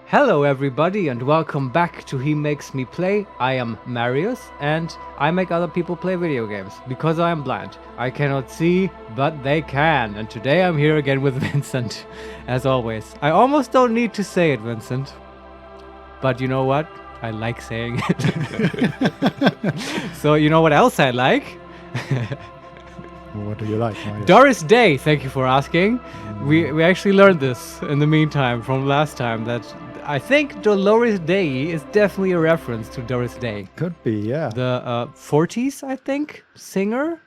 Hello everybody and welcome back to He Makes Me Play. I am Marius and I make other people play video games because I am blind. I cannot see, but they can. And today I'm here again with Vincent, as always. I almost don't need to say it, Vincent. But you know what? I like saying it. So you know what else I like? What do you like, Marius? Doloris Dei, thank you for asking. We actually learned this in the meantime from last time that I think Doloris Dei is definitely a reference to Doris Day. Could be, yeah. The 40s, I think, singer.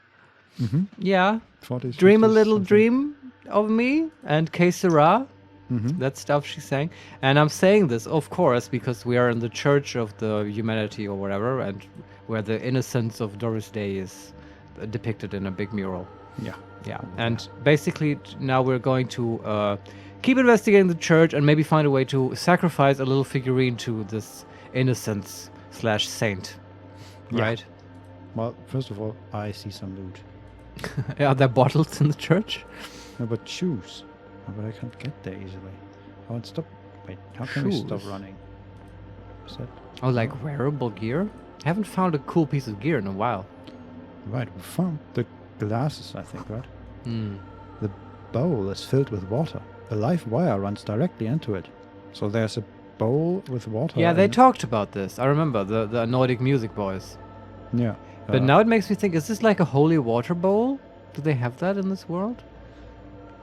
Mm-hmm. Yeah. 40s, Dream a 50s, Little something. Dream of Me and Que Sera. Mm-hmm. That stuff she sang. And I'm saying this, of course, because we are in the Church of the Humanity or whatever, and where the innocence of Doris Day is depicted in a big mural. Yeah. Yeah, and basically now we're going to keep investigating the church and maybe find a way to sacrifice a little figurine to this innocence / saint, Yeah. right? Well, first of all, I see some loot. Are there bottles in the church? No, but shoes. Oh, but I can't get there easily. Oh, and stop. Wait, how can we stop Shoes? running? Is that Oh, like wearable gear? I haven't found a cool piece of gear in a while. right? We found the glasses, I think, right? Hmm. The bowl is filled with water. A live wire runs directly into it. So there's a bowl with water. Yeah, they in it. talked about this. I remember the Nordic music boys. Yeah. But now it makes me think, is this like a holy water bowl? Do they have that in this world?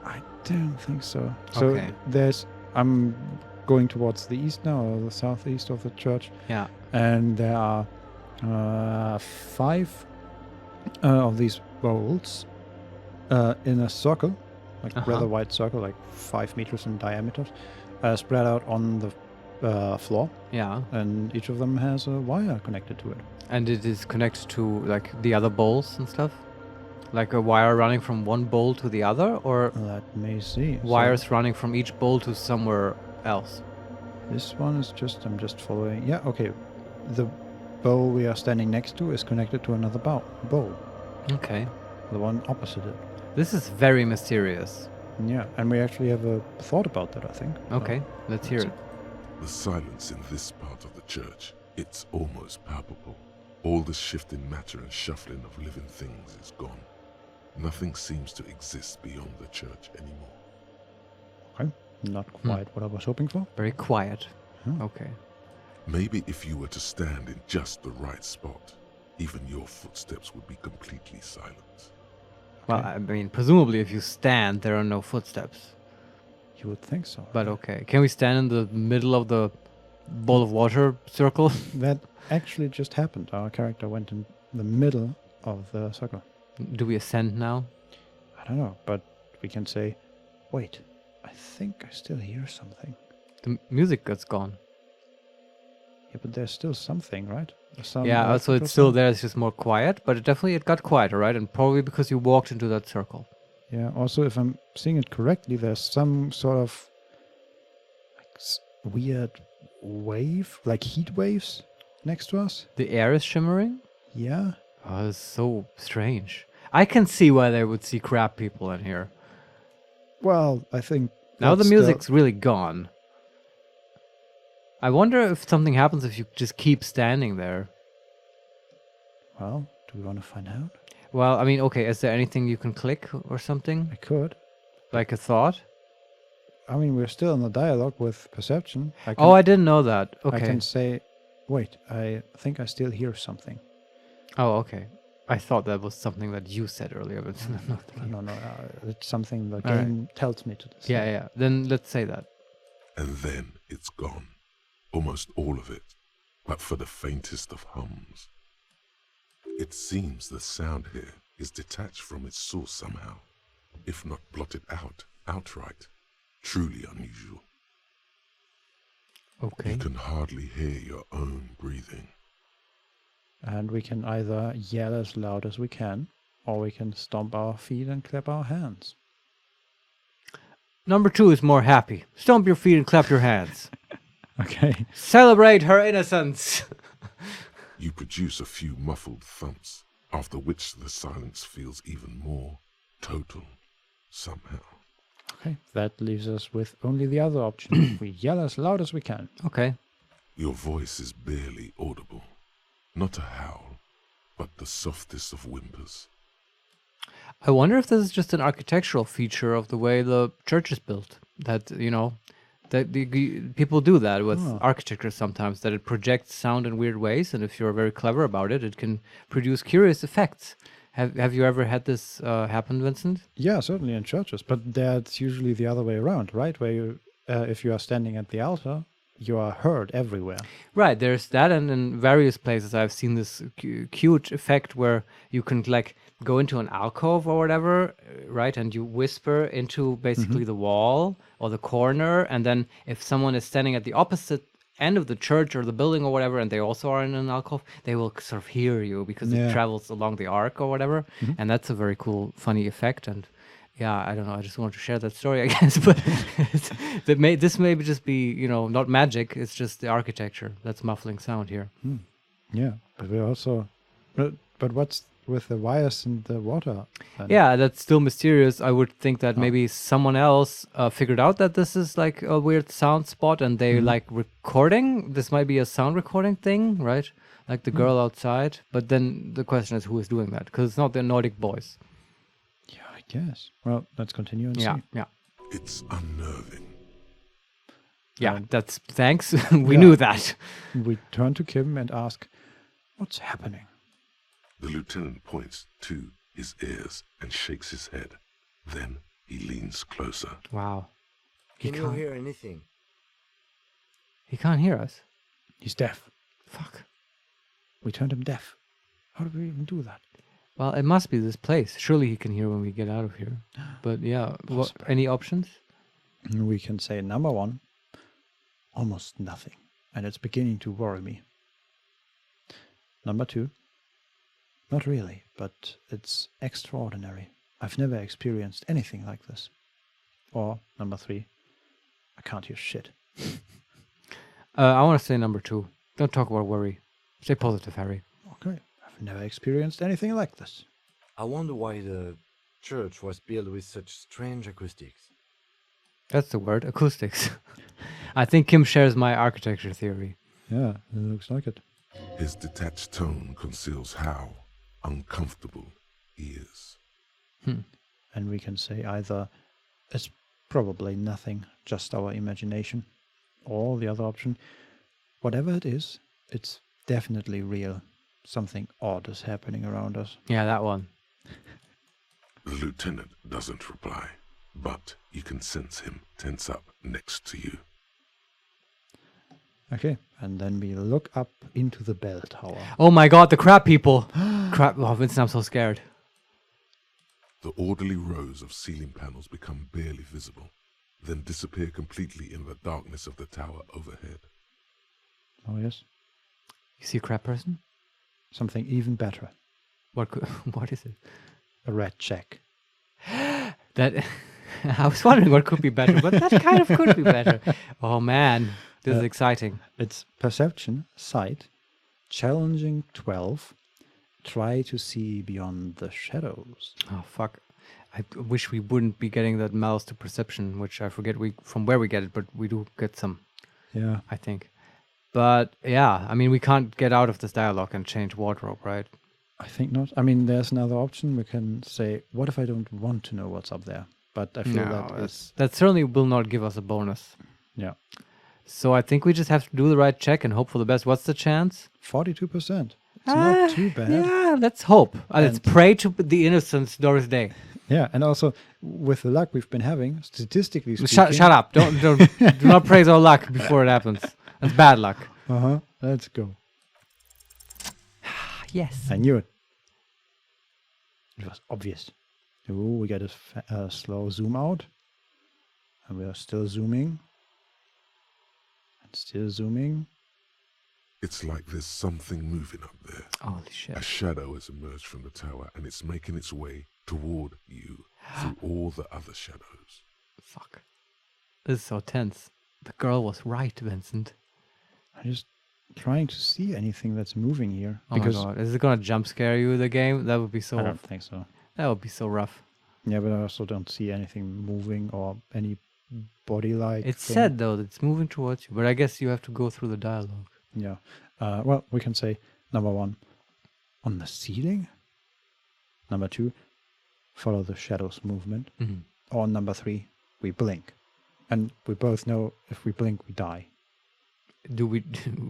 I don't think so. So Okay. I'm going towards the east now, or the southeast of the church, Yeah. and there are 5 of these bowls in a circle, like rather wide circle, like 5 meters in diameter, spread out on the floor, Yeah. and each of them has a wire connected to it. And it is connected to like the other bowls and stuff? Like a wire running from one bowl to the other, or Let me see. So wires running from each bowl to somewhere else? this one is I'm just following. Yeah, okay. The bowl we are standing next to is connected to another bowl. Okay. The one opposite it. This is very mysterious. Yeah, and we actually have a thought about that, I think. Okay, let's hear it. The silence in this part of the church, it's almost palpable. All the shifting matter and shuffling of living things is gone. Nothing seems to exist beyond the church anymore. Okay, not quite what I was hoping for. Very quiet. Hmm. Okay. Maybe if you were to stand in just the right spot, even your footsteps would be completely silent. Well, I mean, presumably if you stand, there are no footsteps. You would think so. But okay. Can we stand in the middle of the bowl of water circle? That actually just happened. Our character went in the middle of the circle. Do we ascend now? I don't know, but we can say, wait, I think I still hear something. The music gets gone. Yeah, but there's still something, right? Some Yeah, also electrical it's still sound? there, it's just more quiet, but it got quieter, right? And probably because you walked into that circle. Yeah, also, if I'm seeing it correctly, there's some sort of like weird wave, like heat waves next to us. The air is shimmering? Yeah. Oh, it's so strange. I can see why they would see crab people in here. Well, I think Now the that's music's really gone. I wonder if something happens if you just keep standing there. Well, do we want to find out? Well, I mean, okay, is there anything you can click or something? I could. Like a thought? I mean, we're still in the dialogue with perception. Oh, I didn't know that. I Okay. can say, wait, I think I still hear something. Oh, okay. I thought that was something that you said earlier, but not No, it's something the All right. game tells me to say. Yeah. Then let's say that. And then it's gone. Almost all of it, but for the faintest of hums. It seems the sound here is detached from its source somehow, if not blotted out outright. Truly unusual. Okay. You can hardly hear your own breathing. And we can either yell as loud as we can, or we can stomp our feet and clap our hands. Number 2 is more happy. Stomp your feet and clap your hands. Okay. Celebrate her innocence. You produce a few muffled thumps, after which the silence feels even more total, somehow. Okay, that leaves us with only the other option. We yell as loud as we can. Okay. Your voice is barely audible. Not a howl, but the softest of whimpers. I wonder if this is just an architectural feature of the way the church is built. That, that people do that with architecture sometimes, that it projects sound in weird ways, and if you're very clever about it, it can produce curious effects. Have you ever had this happen, Vincent? Yeah, certainly in churches, but that's usually the other way around, right? Where you, if you are standing at the altar, you are heard everywhere. Right, there's that, and in various places I've seen this cute effect where you can like go into an alcove or whatever, right, and you whisper into basically the wall or the corner, and then if someone is standing at the opposite end of the church or the building or whatever, and they also are in an alcove, they will sort of hear you because it travels along the arc or whatever, and that's a very cool, funny effect. And yeah, I don't know. I just wanted to share that story, I guess. But this may just be, not magic. It's just the architecture that's muffling sound here. Yeah, but we also, but what's with the wires in the water? Then? Yeah, that's still mysterious. I would think that maybe someone else figured out that this is like a weird sound spot, and they like recording. This might be a sound recording thing, right? Like the girl outside. But then the question is, who is doing that? Because it's not the Nordic boys. Yeah, I guess. Well, let's continue and see. Yeah. It's unnerving. Yeah, that's thanks. We knew that. We turn to Kim and ask, what's happening? The lieutenant points to his ears and shakes his head. Then he leans closer. Wow. Can you hear anything? He can't hear us. He's deaf. Fuck. We turned him deaf. How did we even do that? Well, it must be this place. Surely he can hear when we get out of here. But yeah, any options? We can say number one, almost nothing. And it's beginning to worry me. Number two, not really, but it's extraordinary. I've never experienced anything like this. Or number three, I can't hear shit. I want to say number two. Don't talk about worry. Stay positive, Harry. Okay, I've never experienced anything like this. I wonder why the church was built with such strange acoustics. That's the word, acoustics. I think Kim shares my architecture theory. Yeah, it looks like it. His detached tone conceals how uncomfortable he is. And we can say either it's probably nothing, just our imagination, or the other option, whatever it is, it's definitely real. Something odd is happening around us. Yeah, that one. The lieutenant doesn't reply, but you can sense him tense up next to you. Okay, and then we look up into the bell tower. Oh my god, the crab people! Crab. Oh, Vincent, I'm so scared. The orderly rows of ceiling panels become barely visible, then disappear completely in the darkness of the tower overhead. Oh, yes. You see a crab person? Something even better. What is it? A red check. That I was wondering what could be better, but that kind of could be better. Oh man, this is exciting. It's perception, sight, challenging 12, try to see beyond the shadows. Oh fuck. I wish we wouldn't be getting that mouse to perception, which I forget from where we get it, but we do get some. Yeah. I think. But yeah, I mean, we can't get out of this dialogue and change wardrobe, right? I think not. I mean, there's another option. We can say, what if I don't want to know what's up there? But I feel that certainly will not give us a bonus. Yeah. So I think we just have to do the right check and hope for the best. What's the chance? 42%. It's not too bad. Yeah, let's hope. Let's pray to the innocent Doloris Dei. Yeah, and also with the luck we've been having, statistically speaking... Shut up. Do not praise our luck before it happens. That's bad luck. Let's go. Yes. I knew it. It was obvious. Oh, we get a slow zoom out. And we are still zooming. And still zooming. It's like there's something moving up there. Holy shit. A shadow has emerged from the tower and it's making its way toward you through all the other shadows. Fuck. This is so tense. The girl was right, Vincent. I'm just trying to see anything that's moving here. Oh my god. Is it gonna jump scare you, the game? That would be so... I don't think so. That would be so rough. Yeah, but I also don't see anything moving or any body-like It's thing. said though that it's moving towards you, but I guess you have to go through the dialogue. Yeah. Well, we can say number 1, on the ceiling. Number 2, follow the shadows movement. Mhm. Or number 3, we blink. And we both know if we blink, we die. Do we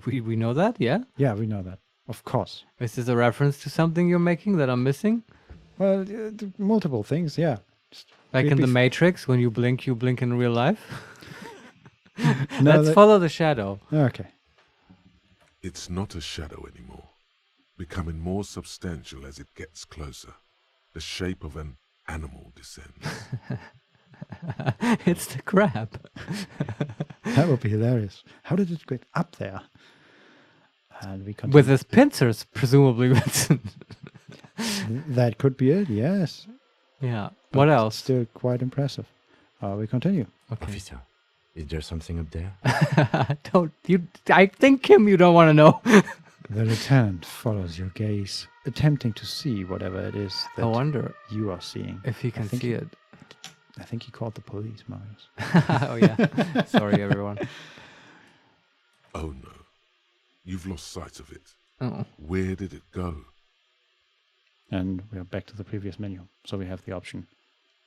we know that? Yeah. Yeah, we know that. Of course. Is this a reference to something you're making that I'm missing? Well, multiple things, yeah. Just Like in creepy the f- Matrix, when you blink in real life. No, Let's that- follow the shadow. Okay. It's not a shadow anymore, becoming more substantial as it gets closer. The shape of an animal descends. It's the crab. That would be hilarious. How did it get up there? And we continue. With his pincers, presumably. That could be it, yes. Yeah. But What else? Still quite impressive. We continue. Okay. Officer, is there something up there? Don't you? I think, Kim, you don't want to know. The lieutenant follows your gaze, attempting to see whatever it is I that wonder you are seeing. if he can think see he- it. I think he called the police, Marius. Oh yeah. Sorry, everyone. Oh no, you've lost sight of it. Oh. Where did it go? And we are back to the previous menu. So we have the option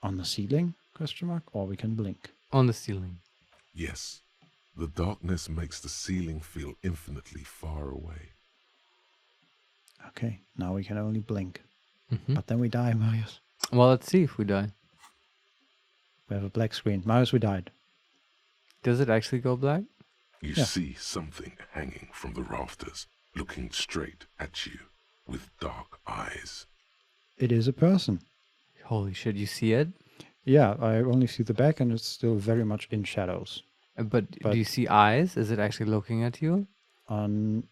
on the ceiling, question mark, or we can blink. On the ceiling. Yes, the darkness makes the ceiling feel infinitely far away. Okay, now we can only blink. Mhm. But then we die, Marius. Well, let's see if we die. We have a black screen. Marius, we died. Does it actually go black? You Yeah. see something hanging from the rafters, looking straight at you with dark eyes. It is a person. Holy shit! You see it? Yeah, I only see the back and it's still very much in shadows. But But- do you see eyes? Is it actually looking at you?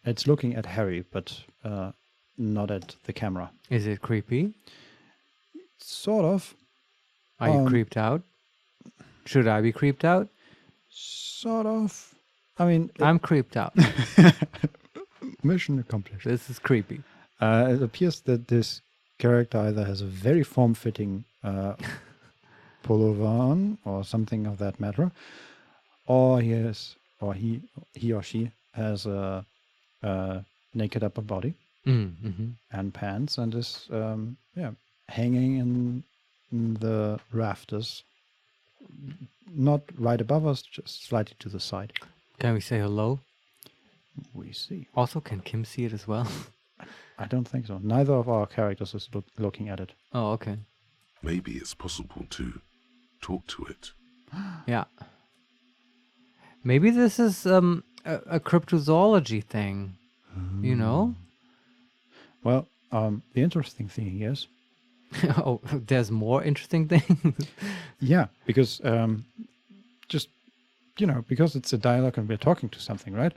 It's looking at Harry, but not at the camera. Is it creepy? Sort of. Are you Um, creeped out? Should I be creeped out? Sort of. I mean, I'm creeped out. mission accomplished. This is creepy. It appears that this character either has a very form-fitting pullover on or something of that matter, or he or she has a naked upper body Mm-hmm. and pants and is hanging in the rafters, not right above us, just slightly to the side. Can we say hello? We see. Also, can Kim see it as well? I don't think so. Neither of our characters is looking at it. Oh, okay. Maybe it's possible to talk to it. Yeah. Maybe this is a cryptozoology thing. You know? Well, the interesting thing is, Oh, there's more interesting things. yeah, because just because it's a dialogue and we're talking to something, right?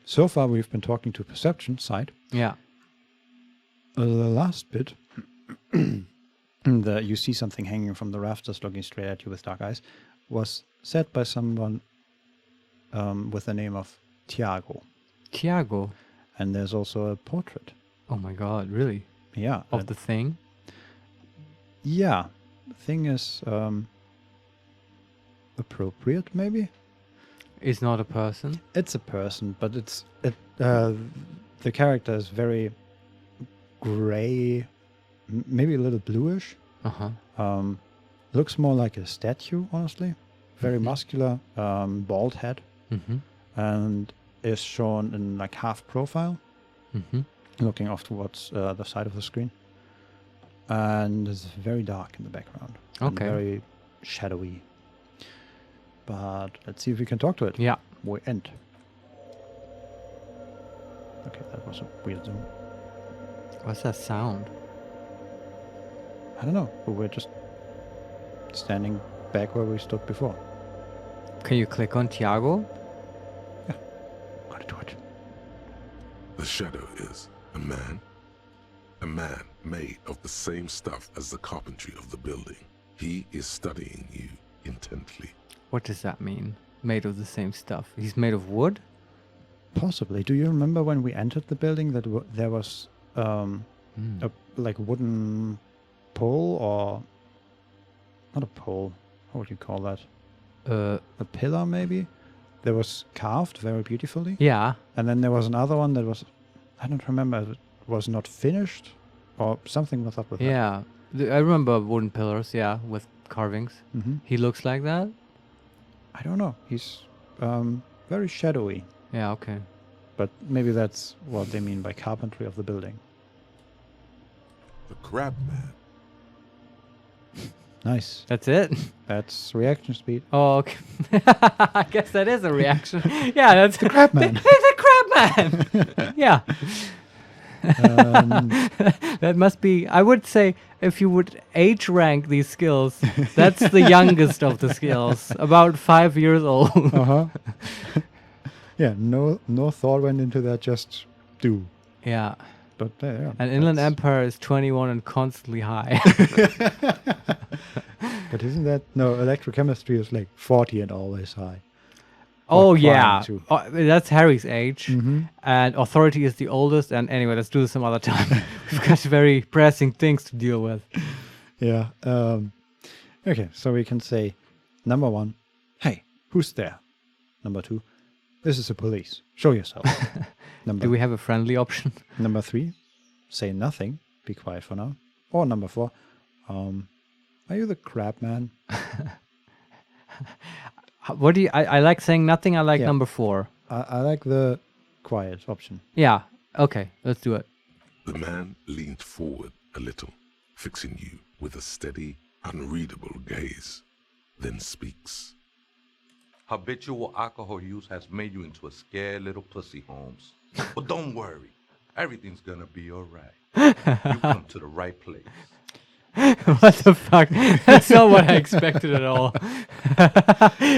So far we've been talking to perception side. Yeah. The last bit, you see something hanging from the rafters, looking straight at you with dark eyes, was said by someone with the name of Tiago, Tiago. and there's also a portrait. Oh my god, really? Yeah, Of the thing? yeah. The thing is appropriate, maybe. Is not a person? It's a person, but the character is very gray, maybe a little bluish. Uh-huh. Looks more like a statue, honestly. Very muscular, bald head, Mm-hmm. and is shown in like half profile, Mm-hmm. looking off towards the side of the screen. And it's very dark in the background. and Okay. very shadowy. But let's see if we can talk to it. Yeah. We end. Okay, that was a weird zoom. What's that sound? I don't know, but we're just standing back where we stood before. Can you click on Tiago? Gotta do it. The shadow is a man made of the same stuff as the carpentry of the building. He is studying you intently. What does that mean? Made of the same stuff. He's made of wood? Possibly. Do you remember when we entered the building that there was a like wooden pole or not a pole. How would you call that? Uh, A pillar, maybe? That was carved very beautifully. yeah. And then there was another one that was, I don't remember, it was not finished or something was up with that. Yeah. I remember wooden pillars, yeah, with carvings. Hmm. He looks like that? I don't know. He's very shadowy, Yeah, okay. but maybe that's what they mean by carpentry of the building. The Crabman. Nice. That's it? That's reaction speed. Oh, okay. I guess that is a reaction. Yeah, that's the Crabman. the Crabman! Yeah. That must be, I would say, if you would age rank these skills, that's the youngest of the skills, about 5 years old. Uh-huh. Yeah, no thought went into that, just do. Yeah. But yeah. And Inland that's- Empire is 21 and constantly high. But isn't that, no, electrochemistry is like 40 and always high. Oh, trying yeah. to. Oh, that's Harry's age. Mm-hmm. And Authority is the oldest. And anyway, let's do this some other time. We've got very pressing things to deal with. Yeah. Okay, so we can say, number 1, hey, who's there? Number 2, this is the police. Show yourself. Do we have a friendly option? Number 3, say nothing. Be quiet for now. Or number 4, are you the Crabman? What do you? I like saying nothing. I like Yeah. number 4. I like the quiet option. Yeah. Okay. Let's do it. The man leaned forward a little, fixing you with a steady, unreadable gaze, then speaks. Habitual alcohol use has made you into a scared little pussy, Holmes. But don't worry, everything's gonna be all right. You come to the right place. What the fuck? That's not what I expected at all.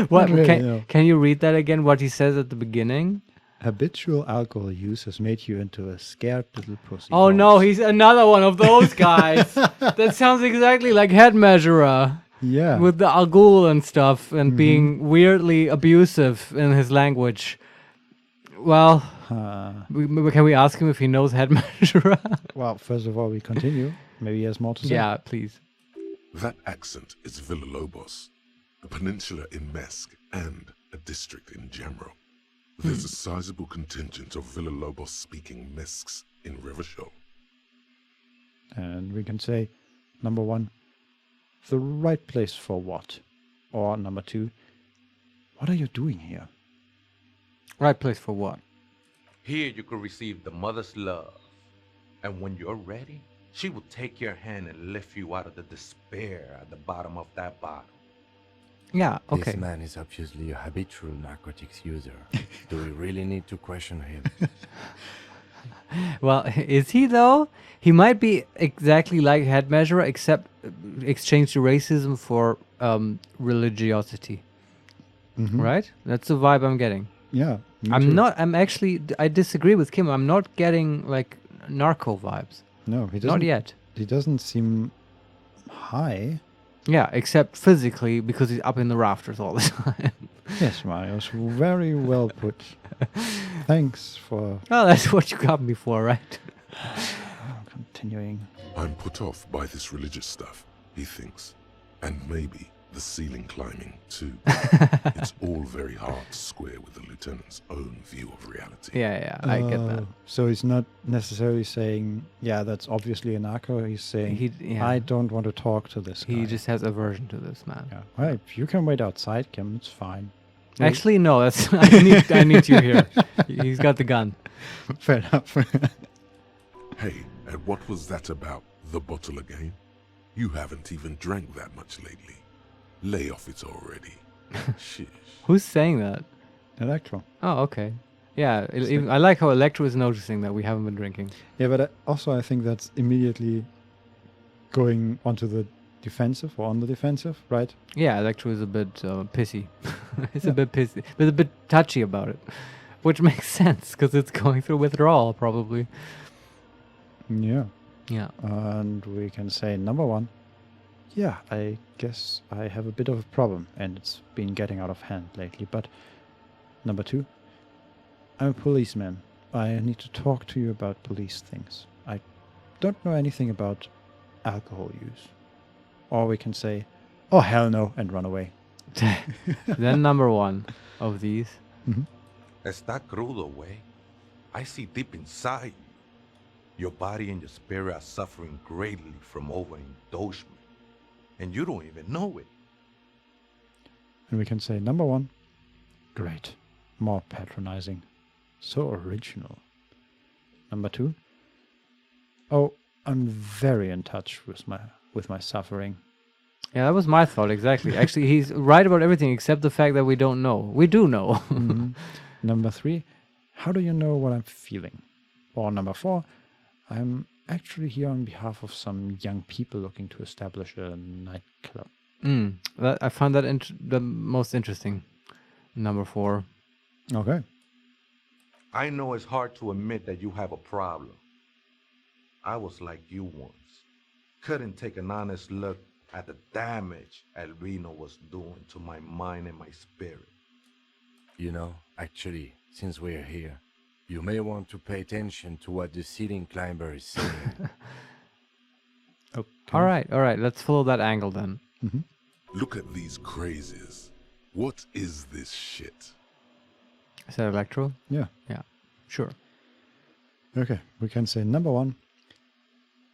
What? Not really, no. Can you read that again? What he says at the beginning? Habitual alcohol use has made you into a scared little pussy. Oh no, he's another one of those guys. That sounds exactly like Head Measurer. Yeah. With the Agul and stuff and being weirdly abusive in his language. Well, can we ask him if he knows Head Measurer? Well, first of all, we continue. Maybe he has more to say. Yeah, please. That accent is Villalobos, a peninsula in Mesk and a district in Jamro. There's a sizable contingent of Villalobos-speaking Mesks in Rivershoal. And we can say, number 1, the right place for what? Or number 2, what are you doing here? Right place for what? Here you can receive the mother's love. And when you're ready, she will take your hand and lift you out of the despair at the bottom of that bottle. Yeah, okay. This man is obviously a habitual narcotics user. Do we really need to question him? Well, is he though? He might be exactly like Head Measurer, except exchange the racism for religiosity. Mhm. Right? That's the vibe I'm getting. Yeah. me too. I disagree with Kim. I'm not getting like narco vibes. No, he doesn't. Not yet. He doesn't seem high. Yeah, except physically because he's up in the rafters all the time. Yes, Marius, very well put. Thanks for Well, that's what you got me for, right? continuing. I'm put off by this religious stuff, he thinks. And maybe the ceiling climbing, too. It's all very hard to square with the lieutenant's own view of reality. Yeah, I get that. So he's not necessarily saying, yeah, that's obviously a narco. He's saying, I don't want to talk to this guy. He just has aversion to this man. Yeah. Well, if you can wait outside, Kim, it's fine. Actually, no. That's I need you here. He's got the gun. Fair enough. Hey, and what was that about the bottle again? You haven't even drank that much lately. Lay off it already. Shish. Who's saying that? Electro. Oh, okay. Yeah, I like how Electro is noticing that we haven't been drinking. Yeah, but also I think that's immediately going onto the defensive or on the defensive, right? Yeah, Electro is a bit pissy. It's a bit pissy, but a bit touchy about it, which makes sense because it's going through withdrawal probably. Yeah. Yeah. And we can say, number 1, yeah, I guess I have a bit of a problem and it's been getting out of hand lately. But number 2, I'm a policeman. I need to talk to you about police things. I don't know anything about alcohol use. Or we can say, Oh, hell no, and run away. Then number 1 of these. Está crudo way. I see deep inside you. Your body and your spirit are suffering greatly from overindulgence, and you don't even know it. And we can say number 1, great, more patronizing, so original. Number 2, oh, I'm very in touch with my suffering. Yeah, that was my thought, exactly. Actually, he's right about everything except the fact that we don't know. We do know. Number 3, how do you know what I'm feeling? Or number 4, I'm actually here on behalf of some young people looking to establish a nightclub. I found that the most interesting. Number 4. Okay. I know it's hard to admit that you have a problem. I was like you once. Couldn't take an honest look at the damage Albino was doing to my mind and my spirit. You know, actually, since we're here, you may want to pay attention to what the ceiling climber is saying. Okay. All right. Let's follow that angle then. Look at these crazies. What is this shit? Is that Electro? Yeah. Yeah, sure. Okay. We can say number 1.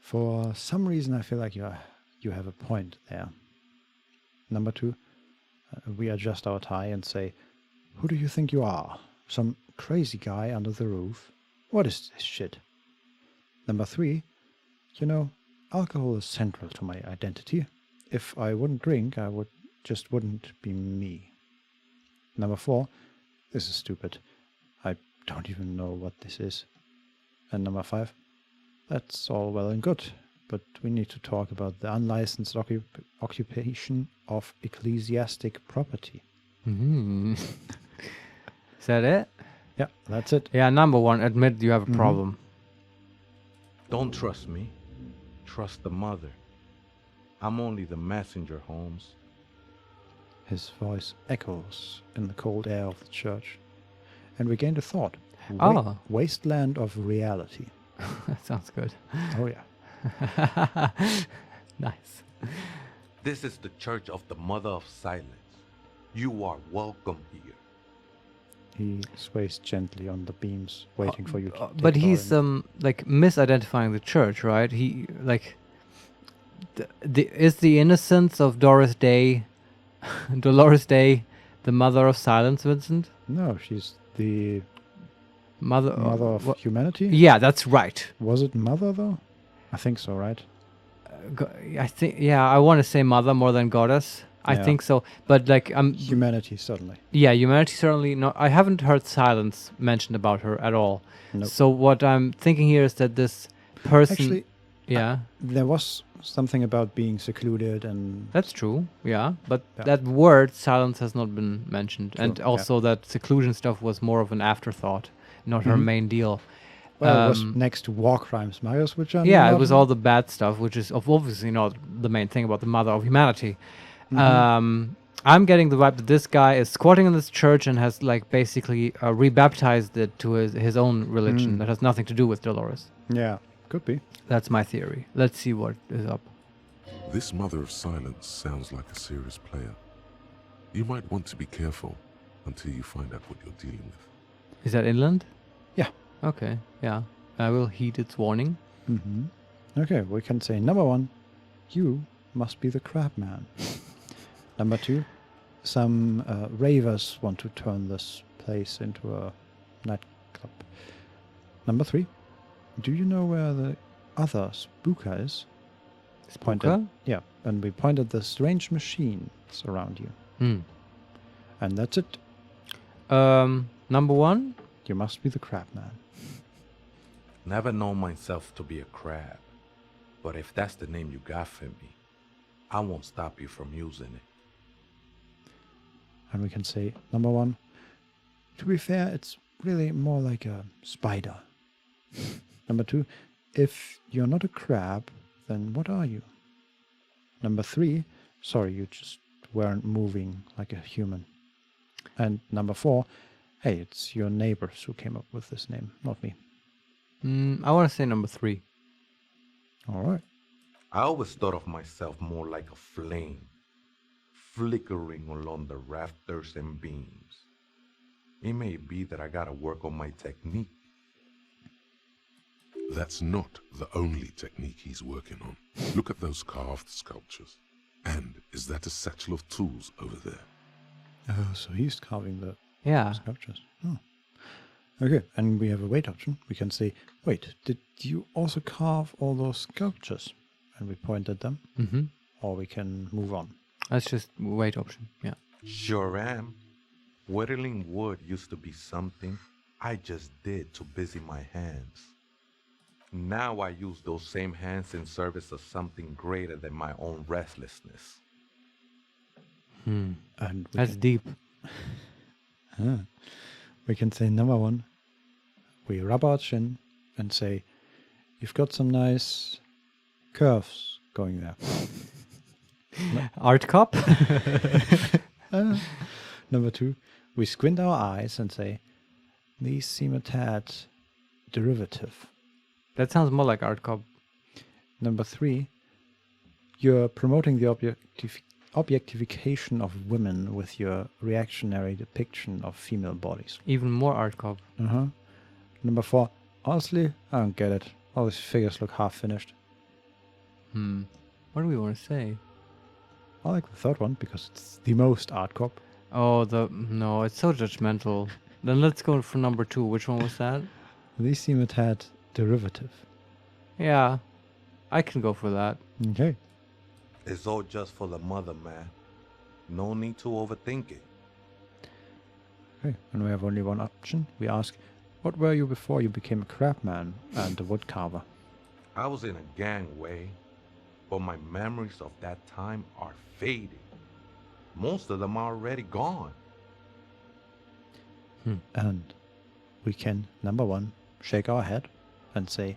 For some reason, I feel like you have a point there. Number 2, we adjust our tie and say, who do you think you are? Some crazy guy under the roof? What is this shit? Number 3, you know, alcohol is central to my identity. If I wouldn't drink, I wouldn't be me. Number 4, this is stupid. I don't even know what this is. And number 5, that's all well and good, but we need to talk about the unlicensed occupation of ecclesiastic property. Is that it? Yeah, that's it. Yeah, number 1, admit you have a problem. Don't trust me. Trust the mother. I'm only the messenger, Holmes. His voice echoes in the cold air of the church, and we gained a thought. Wasteland of reality. That sounds good. Oh yeah. Nice. This is the church of the Mother of Silence. You are welcome here. He sways gently on the beams, waiting for you to take But the he's orange. like misidentifying the church, right? He like is the innocence of Doloris Dei the mother of silence, Vincent? No, she's the Mother of humanity? Yeah, that's right. Was it mother, though? I think so, right? I think, yeah, I want to say mother more than goddess. I Yeah. think so. But like, Humanity, certainly. yeah, humanity certainly not. I haven't heard silence mentioned about her at all. Nope. So what I'm thinking here is that this person, Actually, yeah, there was something about being secluded and... that's true. Yeah, but Yeah. that word silence has not been mentioned, and True, also that seclusion stuff was more of an afterthought, not her Mhm. main deal. Well, it was next to war crimes, Marius, which are Yeah, it not- was all the bad stuff, which is obviously not the main thing about the mother of humanity. I'm getting the vibe that this guy is squatting in this church and has like basically rebaptized it to his own religion that has nothing to do with Dolores. Yeah, could be. That's my theory. Let's see what is up. This Mother of Silence sounds like a serious player. You might want to be careful until you find out what you're dealing with. Is that inland? Yeah. Okay, yeah. I will heed its warning. Okay, we can say number 1, you must be the Crabman. Number 2, some ravers want to turn this place into a nightclub. Number 3, do you know where the other spooker is? Spooker? Yeah, and we pointed the strange machines around you. And that's it. Number 1? You must be the Crabman. Never known myself to be a crab, but if that's the name you got for me, I won't stop you from using it. And we can say, number 1, to be fair, it's really more like a spider. Number 2, if you're not a crab, then what are you? Number 3, sorry, you just weren't moving like a human. And number 4, hey, it's your neighbors who came up with this name, not me. I want to say number 3. All right. I always thought of myself more like a flame. flickering along the rafters and beams. It may be that I gotta work on my technique. That's not the only technique he's working on. Look at those carved sculptures. And is that a satchel of tools over there? Oh, so he's carving the Yeah. sculptures. Oh. Okay, and we have a wait option. We can say, wait, did you also carve all those sculptures? And we point at them. Mm-hmm. Or we can move on. That's just wait option. Yeah. Sure am. Whittling wood used to be something I just did to busy my hands. Now I use those same hands in service of something greater than my own restlessness. And we That's can, deep. we can say number one. We rub our chin and say, you've got some nice curves going there. Art cop? Number two, we squint our eyes and say, these seem a tad derivative. That sounds more like art cop. Number three, you're promoting the objectification of women with your reactionary depiction of female bodies. Even more art cop. Number four, honestly, I don't get it. All these figures look half finished. What do we want to say? I like the third one because it's the most art cop. Oh, no, it's so judgmental. Then let's go for number two. Which one was that? These seem a tad derivative. Yeah, I can go for that. Okay. It's all just for the mother, man. No need to overthink it. Okay, and we have only one option. We ask, what were you before you became a crabman and a woodcarver? I was in a gangway, but my memories of that time are faded. Most of them are already gone. And we can, number one, shake our head and say,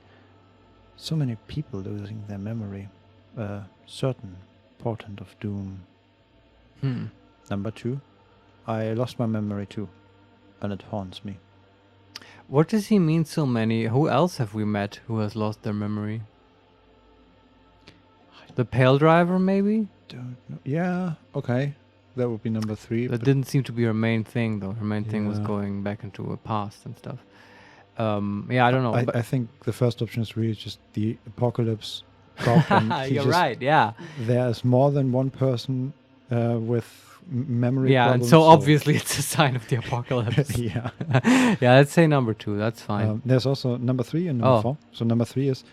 so many people losing their memory, a certain portent of doom. Number two, I lost my memory too, and it haunts me. What does he mean, so many? Who else have we met who has lost their memory? The Pale Driver, maybe? Don't know. Yeah, okay. That would be number three. That but didn't seem to be her main thing, though. Her main thing was Yeah. going back into a past and stuff. Yeah, I don't know. I think the first option is really just the apocalypse cop. And he You're just- right, yeah. There's more than one person with memory Yeah, and problems. so obviously it's a sign of the apocalypse. yeah. Yeah, let's say number two. That's fine. There's also number three and number Oh. four. So number three is,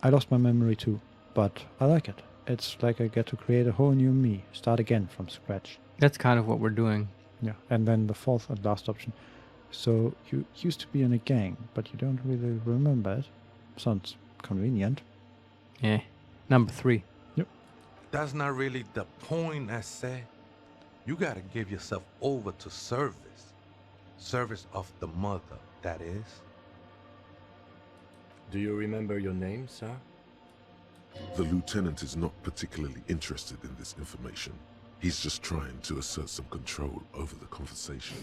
I lost my memory too, but I like it. It's like I get to create a whole new me, start again from scratch. That's kind of what we're doing. Yeah. And then the fourth and last option. So you used to be in a gang, but you don't really remember it. Sounds convenient. Yeah. Number three. That's not really the point, I say. You gotta give yourself over to service. Service of the mother, that is. Do you remember your name, sir? The lieutenant is not particularly interested in this information. He's just trying to assert some control over the conversation.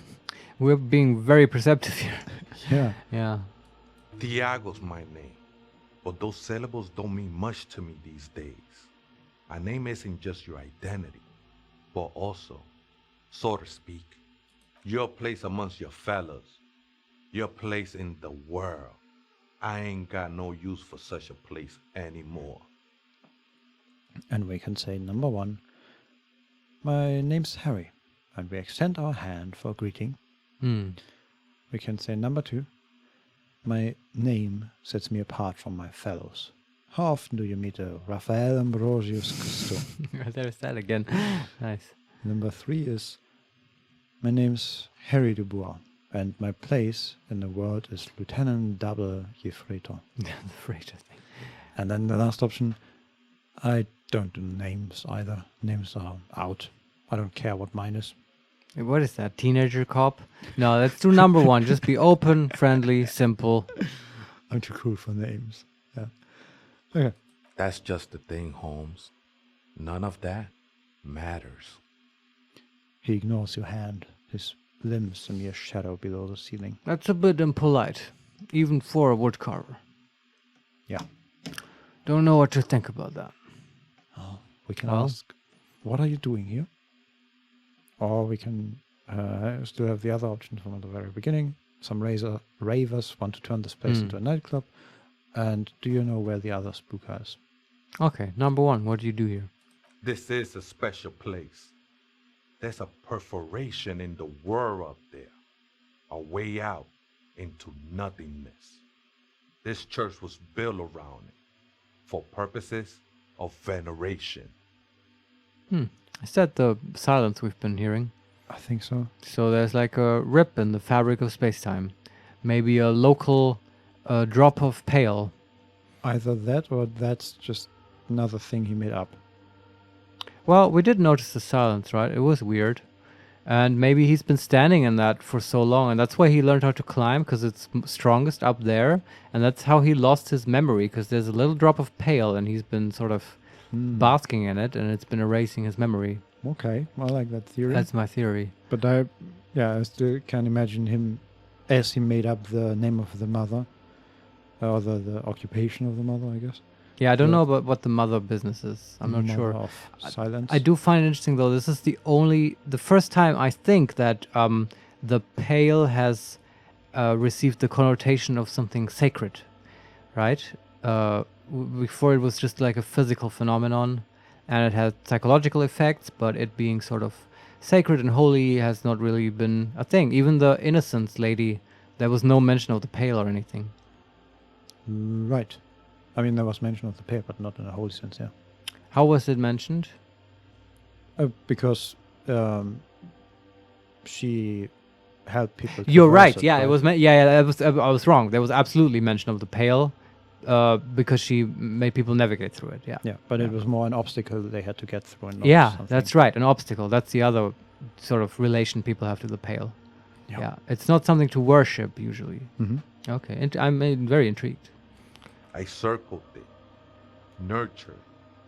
We're being very perceptive here. Yeah. Yeah. Tiago's my name, but those syllables don't mean much to me these days. A name isn't just your identity, but also, so to speak, your place amongst your fellows, your place in the world. I ain't got no use for such a place anymore. And we can say number one, my name's Harry, and we extend our hand for greeting. We can say number two, my name sets me apart from my fellows. How often do you meet a Raphael Ambrosius Christo? There's that again. Nice. Number three is, my name's Harry Dubois, and my place in the world is Lieutenant Double Jeffreto. The freighter thing. And then the last option, I don't do names either. Names are out. I don't care what mine is. Hey, what is that? Teenager cop? No, let's do number one. Just be open, friendly, simple. I'm too cool for names. Yeah. Okay. That's just the thing, Holmes. None of that matters. He ignores your hand, his limbs a mere shadow below the ceiling. That's a bit impolite, even for a woodcarver. Yeah. Don't know what to think about that. We can Well? ask, what are you doing here? Or we can still have the other option from the very beginning. Some ravers want to turn this place into a nightclub. And do you know where the other spooker is? Okay, number 1, what do you do here? This is a special place. There's a perforation in the world up there, a way out into nothingness. This church was built around it for purposes of veneration. Is that the silence we've been hearing? I think so. So there's like a rip in the fabric of space-time. Maybe a local drop of pale. Either that or that's just another thing he made up. Well, we did notice the silence, right? It was weird. And maybe he's been standing in that for so long, and that's why he learned how to climb, because it's strongest up there. And that's how he lost his memory, because there's a little drop of pale, and he's been sort of basking in it, and it's been erasing his memory. Okay, I like that theory. That's my theory. But I still can't imagine him as he made up the name of the mother, or the occupation of the mother, I guess. Yeah, I don't know about what the mother business is. I'm not sure. Of silence. I do find it interesting, though. This is the first time I think that the pale has received the connotation of something sacred, right? Before it was just like a physical phenomenon, and it had psychological effects, but it being sort of sacred and holy has not really been a thing. Even the innocence lady, there was no mention of the pale or anything. Right. I mean, there was mention of the pale, but not in a holy sense, yeah. How was it mentioned? Because she helped people. You're traverse right. Yeah, it was. I was wrong. There was absolutely mention of the pale, because she made people navigate through it. Yeah. Yeah, but it was more an obstacle that they had to get through. And not Yeah, something. that's right. An obstacle. That's the other sort of relation people have to the pale. Yeah. Yeah. It's not something to worship usually. Mm-hmm. Okay. I'm very intrigued. I circled it, nurtured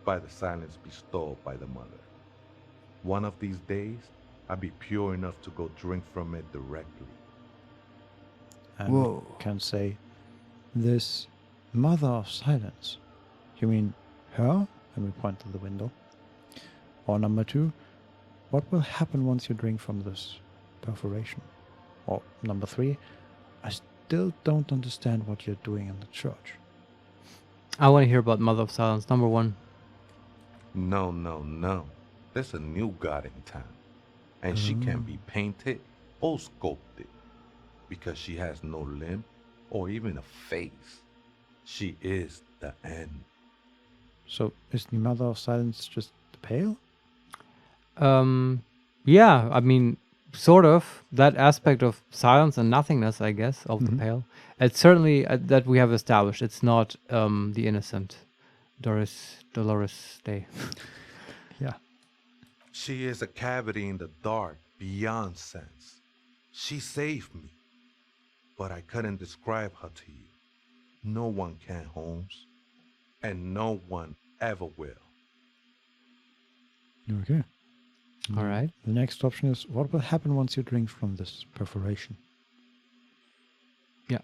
by the silence bestowed by the mother. One of these days, I'll be pure enough to go drink from it directly. And Whoa. we can say, this mother of silence. You mean her? And we point to the window. Or number 2, what will happen once you drink from this perforation? Or number 3, I still don't understand what you're doing in the church. I want to hear about Mother of Silence. Number 1. No. There's a new god in town. And she can be painted or sculpted. Because she has no limb or even a face. She is the end. So is the mother of silence just the pale? Yeah, I mean, sort of that aspect of silence and nothingness, I guess, of the pale. It's certainly that we have established. It's not the innocent Doloris Dei. Yeah. She is a cavity in the dark beyond sense. She saved me. But I couldn't describe her to you. No one can, Holmes. And no one ever will. Okay. All right. The next option is, what will happen once you drink from this perforation? Yeah.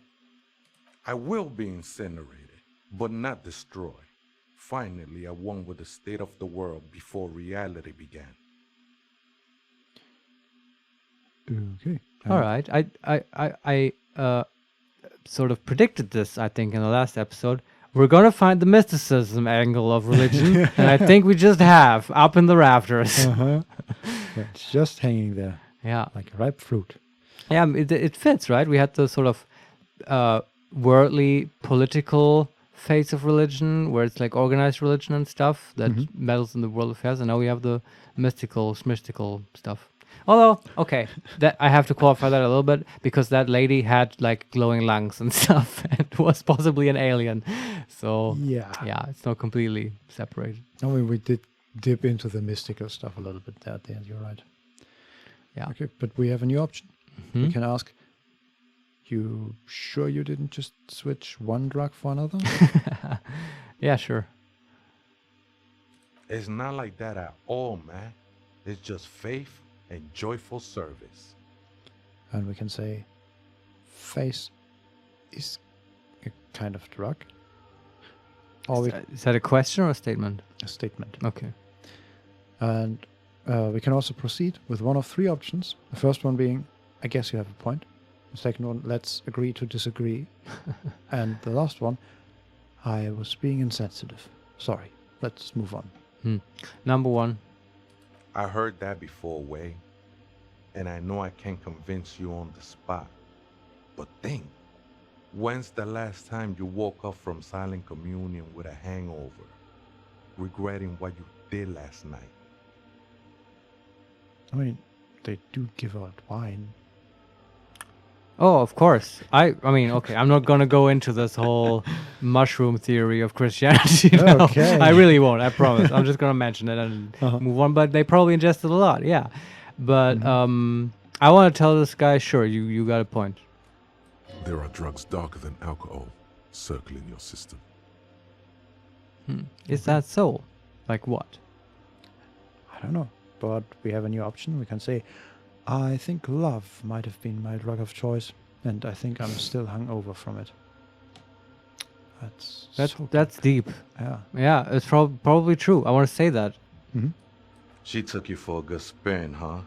I will be incinerated, but not destroyed. Finally, I won with the state of the world before reality began. Okay. All right. I sort of predicted this, I think, in the last episode. We're going to find the mysticism angle of religion, and I think we just have, up in the rafters. Yeah, it's just hanging there Yeah. like ripe fruit. Yeah, it fits, right? We had the sort of worldly, political face of religion, where it's like organized religion and stuff that meddles in the world affairs, and now we have the mystical stuff. Although, okay, that I have to qualify that a little bit, because that lady had like glowing lungs and stuff, and was possibly an alien. So yeah, it's not completely separated. I mean, we did dip into the mystical stuff a little bit there at the end. You're right. Yeah. Okay, but we have a new option. We can ask, you sure you didn't just switch one drug for another? Yeah, sure. It's not like that at all, man. It's just faith and joyful service. And we can say, face is a kind of drug. Or Is that a question or a statement? a statement. Okay. And We can also proceed with one of three options. The first one being, I guess you have a point. The second one, let's agree to disagree. And the last one, I was being insensitive. Sorry. Let's move on. Number one. I heard that before, Way. And I know I can't convince you on the spot. But think, when's the last time you woke up from silent communion with a hangover, regretting what you did last night? I mean, they do give out wine. Oh, of course. I mean, okay, I'm not gonna go into this whole mushroom theory of Christianity now. Okay. I really won't, I promise. I'm just gonna mention it and move on. But they probably ingested a lot, yeah. But I want to tell this guy, sure, you got a point. There are drugs darker than alcohol circling your system. Is that so? Like what? I don't know. But we have a new option. We can say, I think love might have been my drug of choice, and I think I'm still hungover from it. That's deep. Yeah. Yeah, it's probably true. I want to say that. She took you for a good spin, huh?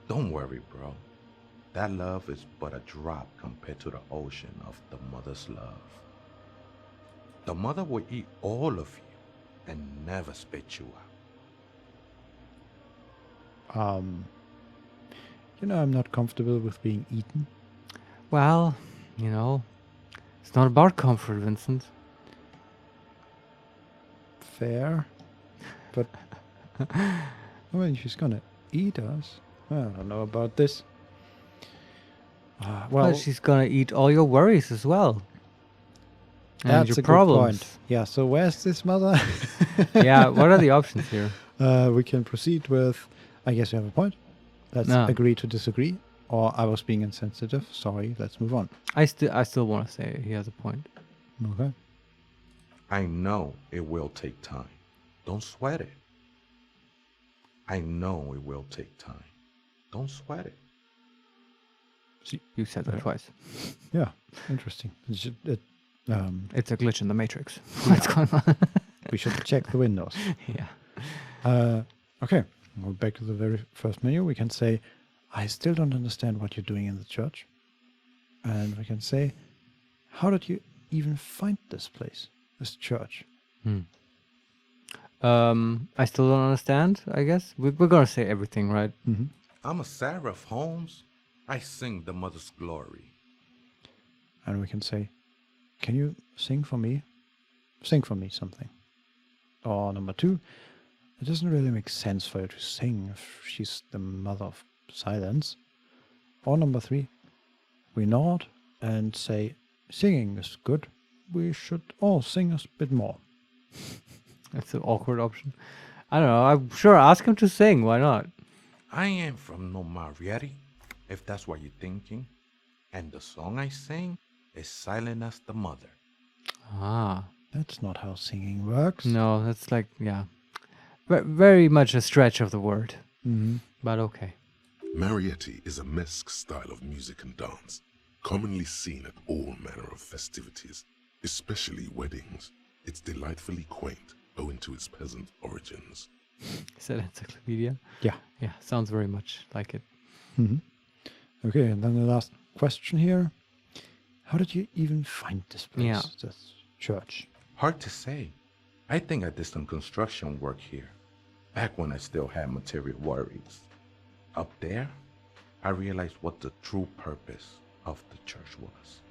Don't worry, bro. That love is but a drop compared to the ocean of the mother's love. The mother will eat all of you and never spit you out. I'm not comfortable with being eaten. Well, it's not about comfort, Vincent. Fair. But, I mean, she's gonna eat us. I don't know about this. Well, she's gonna eat all your worries as well. And that's your a problems. good point. Yeah, so where's this mother? Yeah, what are the options here? We can proceed with, I guess you have a point. Let's agree to disagree. Or I was being insensitive. Sorry, let's move on. I still want to say he has a point. Okay. I know it will take time. Don't sweat it. I know it will take time. Don't sweat it. You said that twice. Yeah, interesting. It's a glitch in the matrix. What's going on? We should check the windows. Yeah. Okay, we're back to the very first menu. We can say, I still don't understand what you're doing in the church. And we can say, how did you even find this place, this church? I still don't understand, I guess. We're going to say everything, right? Mm-hmm. I'm a seraph, Holmes. I sing the mother's glory. And we can say, can you sing for me? Sing for me something. Or number 2, it doesn't really make sense for her to sing if she's the mother of silence. Or number 3, we nod and say, singing is good. We should all sing a bit more. That's an awkward option. I don't know. I'm sure ask him to sing. Why not? I ain't from no Mariette, if that's what you're thinking. And the song I sing is silent as the mother. Ah. That's not how singing works. No, that's like, yeah. Very much a stretch of the word. Mm-hmm. But okay. Mariette is a mesque style of music and dance, commonly seen at all manner of festivities, especially weddings. It's delightfully quaint, owing to its peasant origins. Is that encyclopedia? Yeah. Yeah, sounds very much like it. Mm-hmm. Okay, and then the last question here. How did you even find this place, this church? Hard to say. I think I did some construction work here, back when I still had material worries. Up there, I realized what the true purpose of the church was.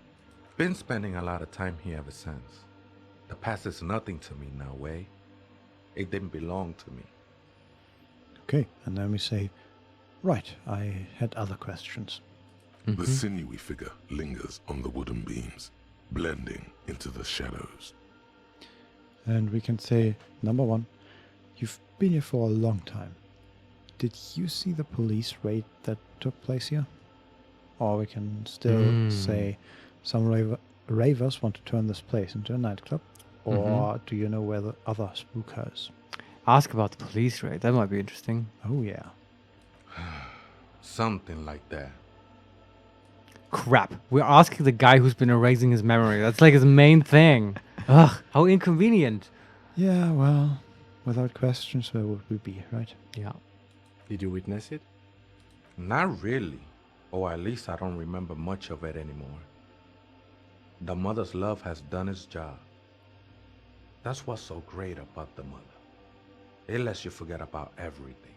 Been spending a lot of time here ever since. The past is nothing to me now, Way. It didn't belong to me. Okay, and then we say, right, I had other questions. The sinewy figure lingers on the wooden beams, blending into the shadows. And we can say, number 1, you've been here for a long time. Did you see the police raid that took place here? Or we can still say, some ravers want to turn this place into a nightclub. Or do you know where the other spook is? Ask about the police raid. That might be interesting. Oh, yeah. Something like that. Crap. We're asking the guy who's been erasing his memory. That's like his main thing. Ugh, how inconvenient. Yeah, well, without questions, where would we be, right? Yeah. Did you witness it? Not really, or at least I don't remember much of it anymore. The mother's love has done its job. That's what's so great about the mother. It lets you forget about everything.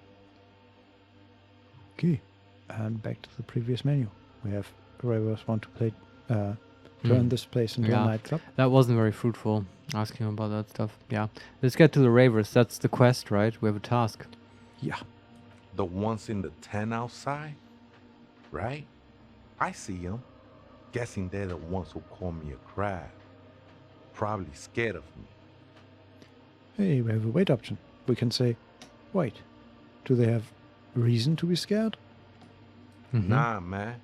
Okay, and back to the previous menu. We have whoever's want to play, turn this place into a nightclub. That wasn't very fruitful, asking about that stuff. Yeah. Let's get to the ravers. That's the quest, right? We have a task. Yeah. The ones in the tent outside, right? I see them. Guessing they're the ones who call me a crab. Probably scared of me. Hey, we have a wait option. We can say, wait. Do they have reason to be scared? Nah, man.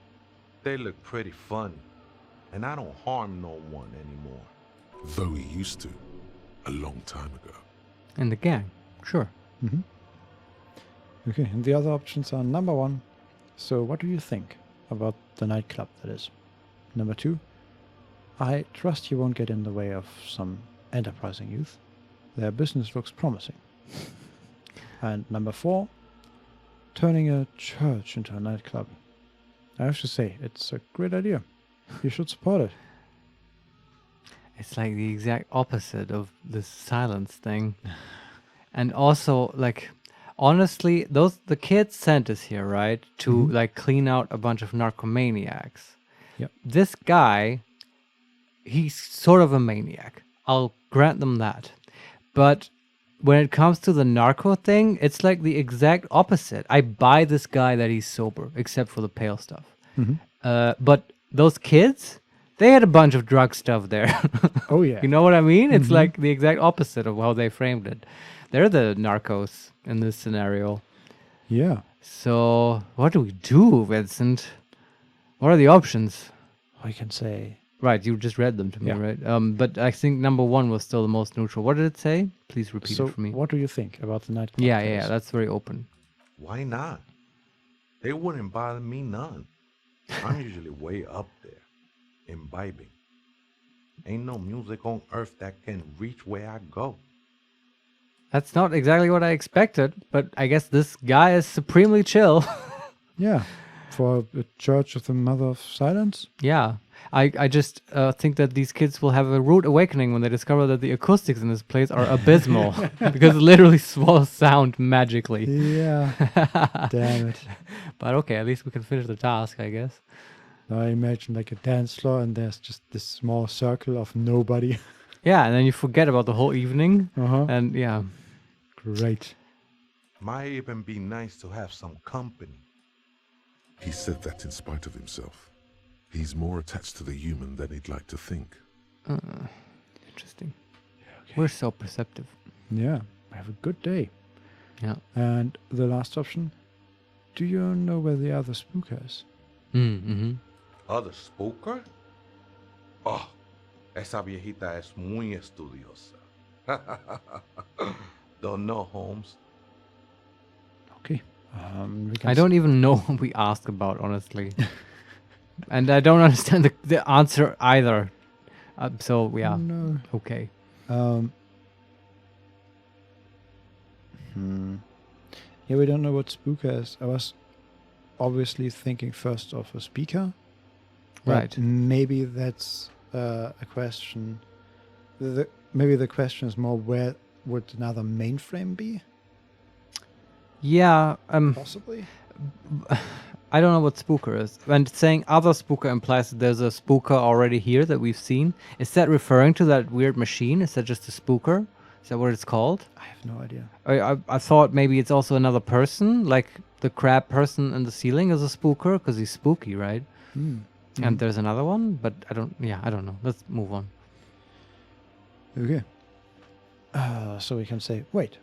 They look pretty funny. And I don't harm no one anymore. Though he used to, a long time ago. In the gang. Sure. Okay, and the other options are number 1. So what do you think about the nightclub, that is? Number 2, I trust you won't get in the way of some enterprising youth. Their business looks promising. And number 4, turning a church into a nightclub. I have to say, it's a great idea. You should support it. It's like the exact opposite of this silence thing. And also, like, honestly, the kids sent us here, right? To like clean out a bunch of narcomaniacs. Yep. This guy, he's sort of a maniac. I'll grant them that. But when it comes to the narco thing, it's like the exact opposite. I buy this guy that he's sober, except for the pale stuff. But those kids, they had a bunch of drug stuff there. Oh, yeah. You know what I mean? It's like the exact opposite of how they framed it. They're the narcos in this scenario. Yeah. So what do we do, Vincent? What are the options? We can say, Right, you just read them to me, Yeah. right? But I think number 1 was still the most neutral. What did it say? Please repeat so it for me. what do you think about the nightclub? Yeah, that is? that's very open. Why not? They wouldn't bother me none. I'm usually way up there, imbibing. Ain't no music on earth that can reach where I go. That's not exactly what I expected, but I guess this guy is supremely chill. Yeah. For a church of the Mother of Silence? Yeah. I just think that these kids will have a rude awakening when they discover that the acoustics in this place are abysmal because it literally swallows sound magically. Yeah. Damn it. But okay, at least we can finish the task, I guess. Now I imagine like a dance floor and there's just this small circle of nobody. Yeah, and then you forget about the whole evening. And yeah. Great. Might even be nice to have some company. He said that in spite of himself. He's more attached to the human than he'd like to think. Interesting. We're so perceptive. Yeah. Have a good day. Yeah. And the last option, do you know where the other spooker is? Other spooker? Oh, esa viejita es muy estudiosa. Don't know, Holmes. Okay. We can I don't even know what we asked about, honestly. And I don't understand the answer either. So, yeah. No. Okay. Yeah, we don't know what spooker is. I was obviously thinking first of a speaker. but Right. Maybe that's a question. Maybe the question is more, where would another mainframe be? Yeah. Possibly. I don't know what spooker is. And saying other spooker implies that there's a spooker already here that we've seen. Is that referring to that weird machine? Is that just a spooker? Is that what it's called? I have no idea. I thought maybe it's also another person, like the crab person in the ceiling is a spooker because he's spooky, right? And there's another one, but I don't know. Let's move on. Okay. So we can say, wait,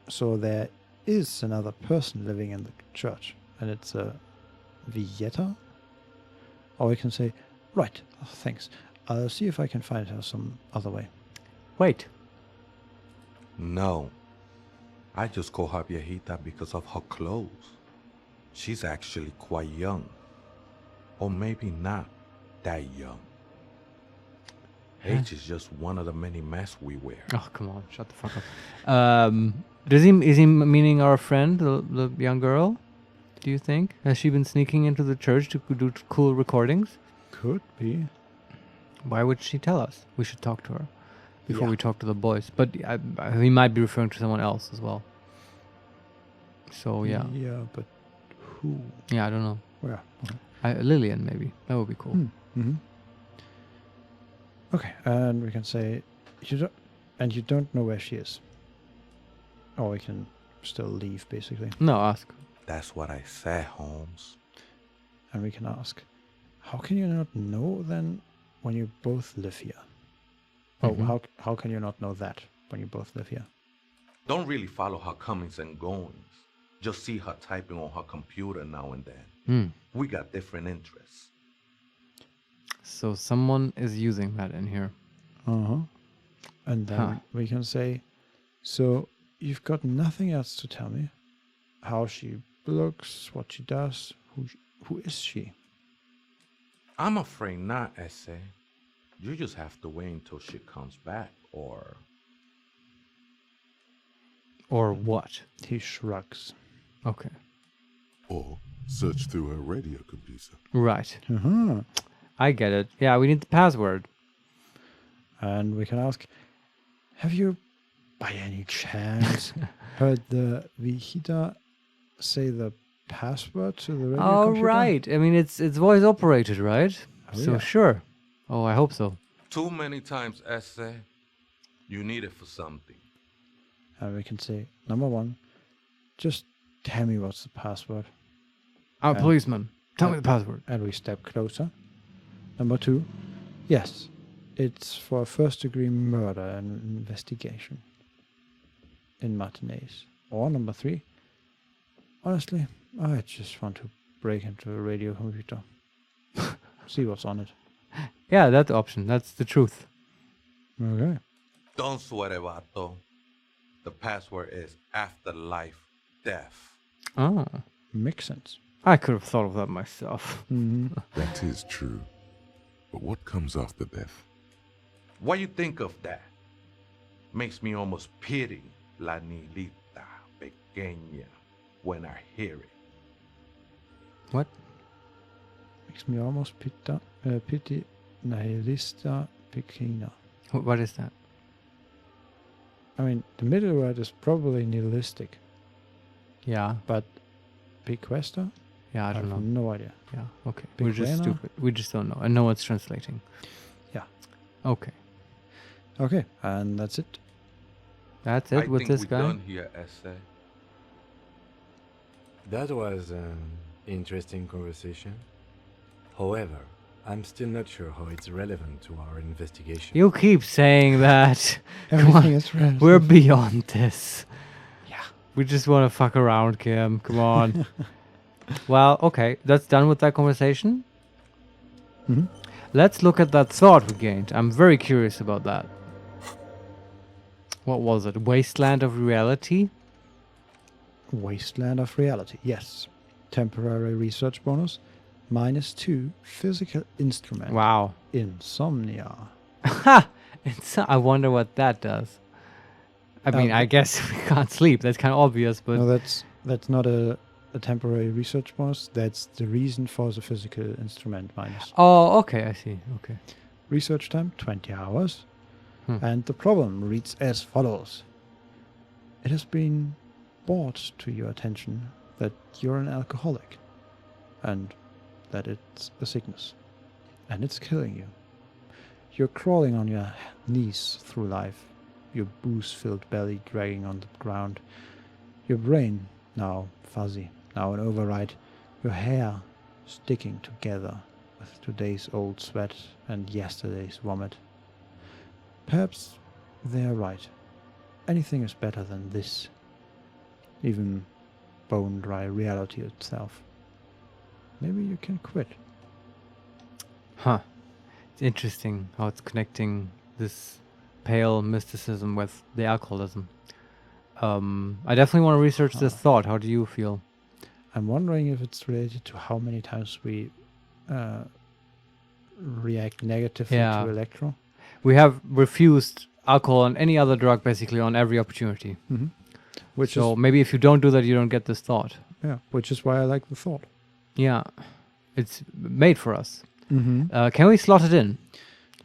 so there is another person living in the church, and it's a Vieta? Or we can say, right, thanks. I'll see if I can find her some other way. Wait. No. I just call her viejita because of her clothes. She's actually quite young. Or maybe not that young. Age is just one of the many masks we wear. Oh, come on, shut the fuck up. Is he meaning our friend, the young girl? Do you think? Has she been sneaking into the church to do cool recordings? Could be. Why would she tell us? We should talk to her before Yeah. we talk to the boys. But he might be referring to someone else as well. So yeah, Yeah, but who? I don't know. Where? Lillian maybe. That would be cool. Mm-hmm. Okay, and we can say you don't know where she is. Or we can still leave, basically. No, ask. That's what I said, Holmes. And we can ask, how can you not know then when you both live here? Oh, how can you not know that when you both live here? Don't really follow her comings and goings. Just see her typing on her computer now and then. We got different interests. So someone is using that in here. And then we can say, so you've got nothing else to tell me? How she looks, what she does, who is she? I'm afraid not, Essay. You just have to wait until she comes back, or... Or what? He shrugs. Okay. Or search through her radio computer. Right. Uh-huh. I get it. Yeah, we need the password. And we can ask, have you, by any chance, heard the Vihita say the password to the radio Oh, computer? right. I mean, it's voice operated, right? Oh, So yeah. sure. Oh, I hope so. Too many times, Essay. You need it for something. And we can say, number one, just tell me what's the password. Our policeman. Tell me the password. And we step closer. Number two, yes, it's for a first-degree murder and investigation in Martinez. Or number three, honestly, I just want to break into a radio computer. See what's on it. Yeah, that option. That's the truth. Okay. Don't sweat it, Vato. The password is afterlife death. Oh. Makes sense. I could have thought of that myself. That is true. But what comes after death? What you think of that? Makes me almost pity La Nilita Pequeña when I hear it. What? Makes me almost pity Nihilista Pequena. What is that? I mean, the middle word is probably nihilistic, Yeah. but Pequesta? Yeah, I I don't have know. no idea. Yeah, okay. Big We're just Lena? stupid. We just don't know. And no one's translating. Yeah. Okay. Okay, and that's it. That's I it with think this we guy? done here, Essay. That was an interesting conversation. However, I'm still not sure how it's relevant to our investigation. You keep saying that. Come Everything on. is relative. We're beyond this. Yeah. We just want to fuck around, Kim. Come on. Well, okay. That's done with that conversation. Mhm. Let's look at that thought we gained. I'm very curious about that. What was it? Wasteland of reality? Wasteland of reality. Yes. Temporary research bonus. -2 physical instrument. Wow. Insomnia. Ha! I wonder what that does. I mean, I but- guess we can't sleep. That's kind of obvious, but No, that's not a temporary research bonus. That's the reason for the physical instrument minus. oh, okay, I see. Okay. Research time 20 hours. Hmm. And the problem reads as follows. It has been brought to your attention that you're an alcoholic and that it's a sickness and it's killing you. You're crawling on your knees through life, your booze-filled belly dragging on the ground, your brain now fuzzy, now an override, your hair sticking together with today's old sweat and yesterday's vomit. Perhaps they are right. Anything is better than this. Even bone-dry reality itself. Maybe you can quit. Huh. It's interesting how it's connecting this pale mysticism with the alcoholism. I definitely want to research this thought. How do you feel? I'm wondering if it's related to how many times we react negatively Yeah. to electro. we have refused alcohol and any other drug basically on every opportunity. Which So is maybe if you don't do that, you don't get this thought. which is why I like the thought. Yeah, it's made for us. Mm-hmm. Can we slot it in?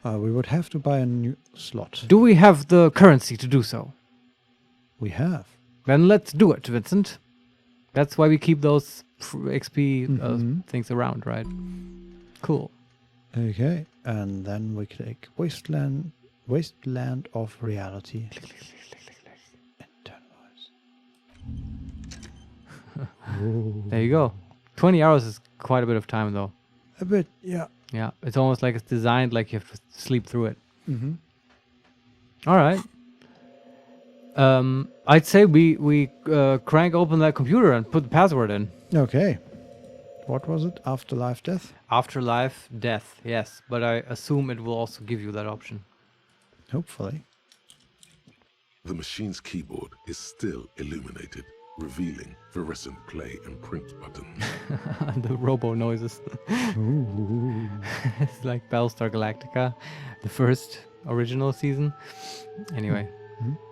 We would have to buy a new slot. Do we have the currency to do so? We have. Then let's do it, Vincent. That's why we keep those XP things around, right? Cool. Okay, and then we click Wasteland of Reality. Internalize. There you go. 20 hours is quite a bit of time, though. A bit, yeah. Yeah, it's almost like it's designed like you have to sleep through it. Mm-hmm. All right. I'd say we crank open that computer and put the password in. Okay. What was it? Afterlife Death? Afterlife, death, yes. But I assume it will also give you that option. Hopefully. The machine's keyboard is still illuminated, revealing fluorescent play and print buttons. The robo noises. Ooh. It's like Battlestar Galactica, the first original season. Anyway.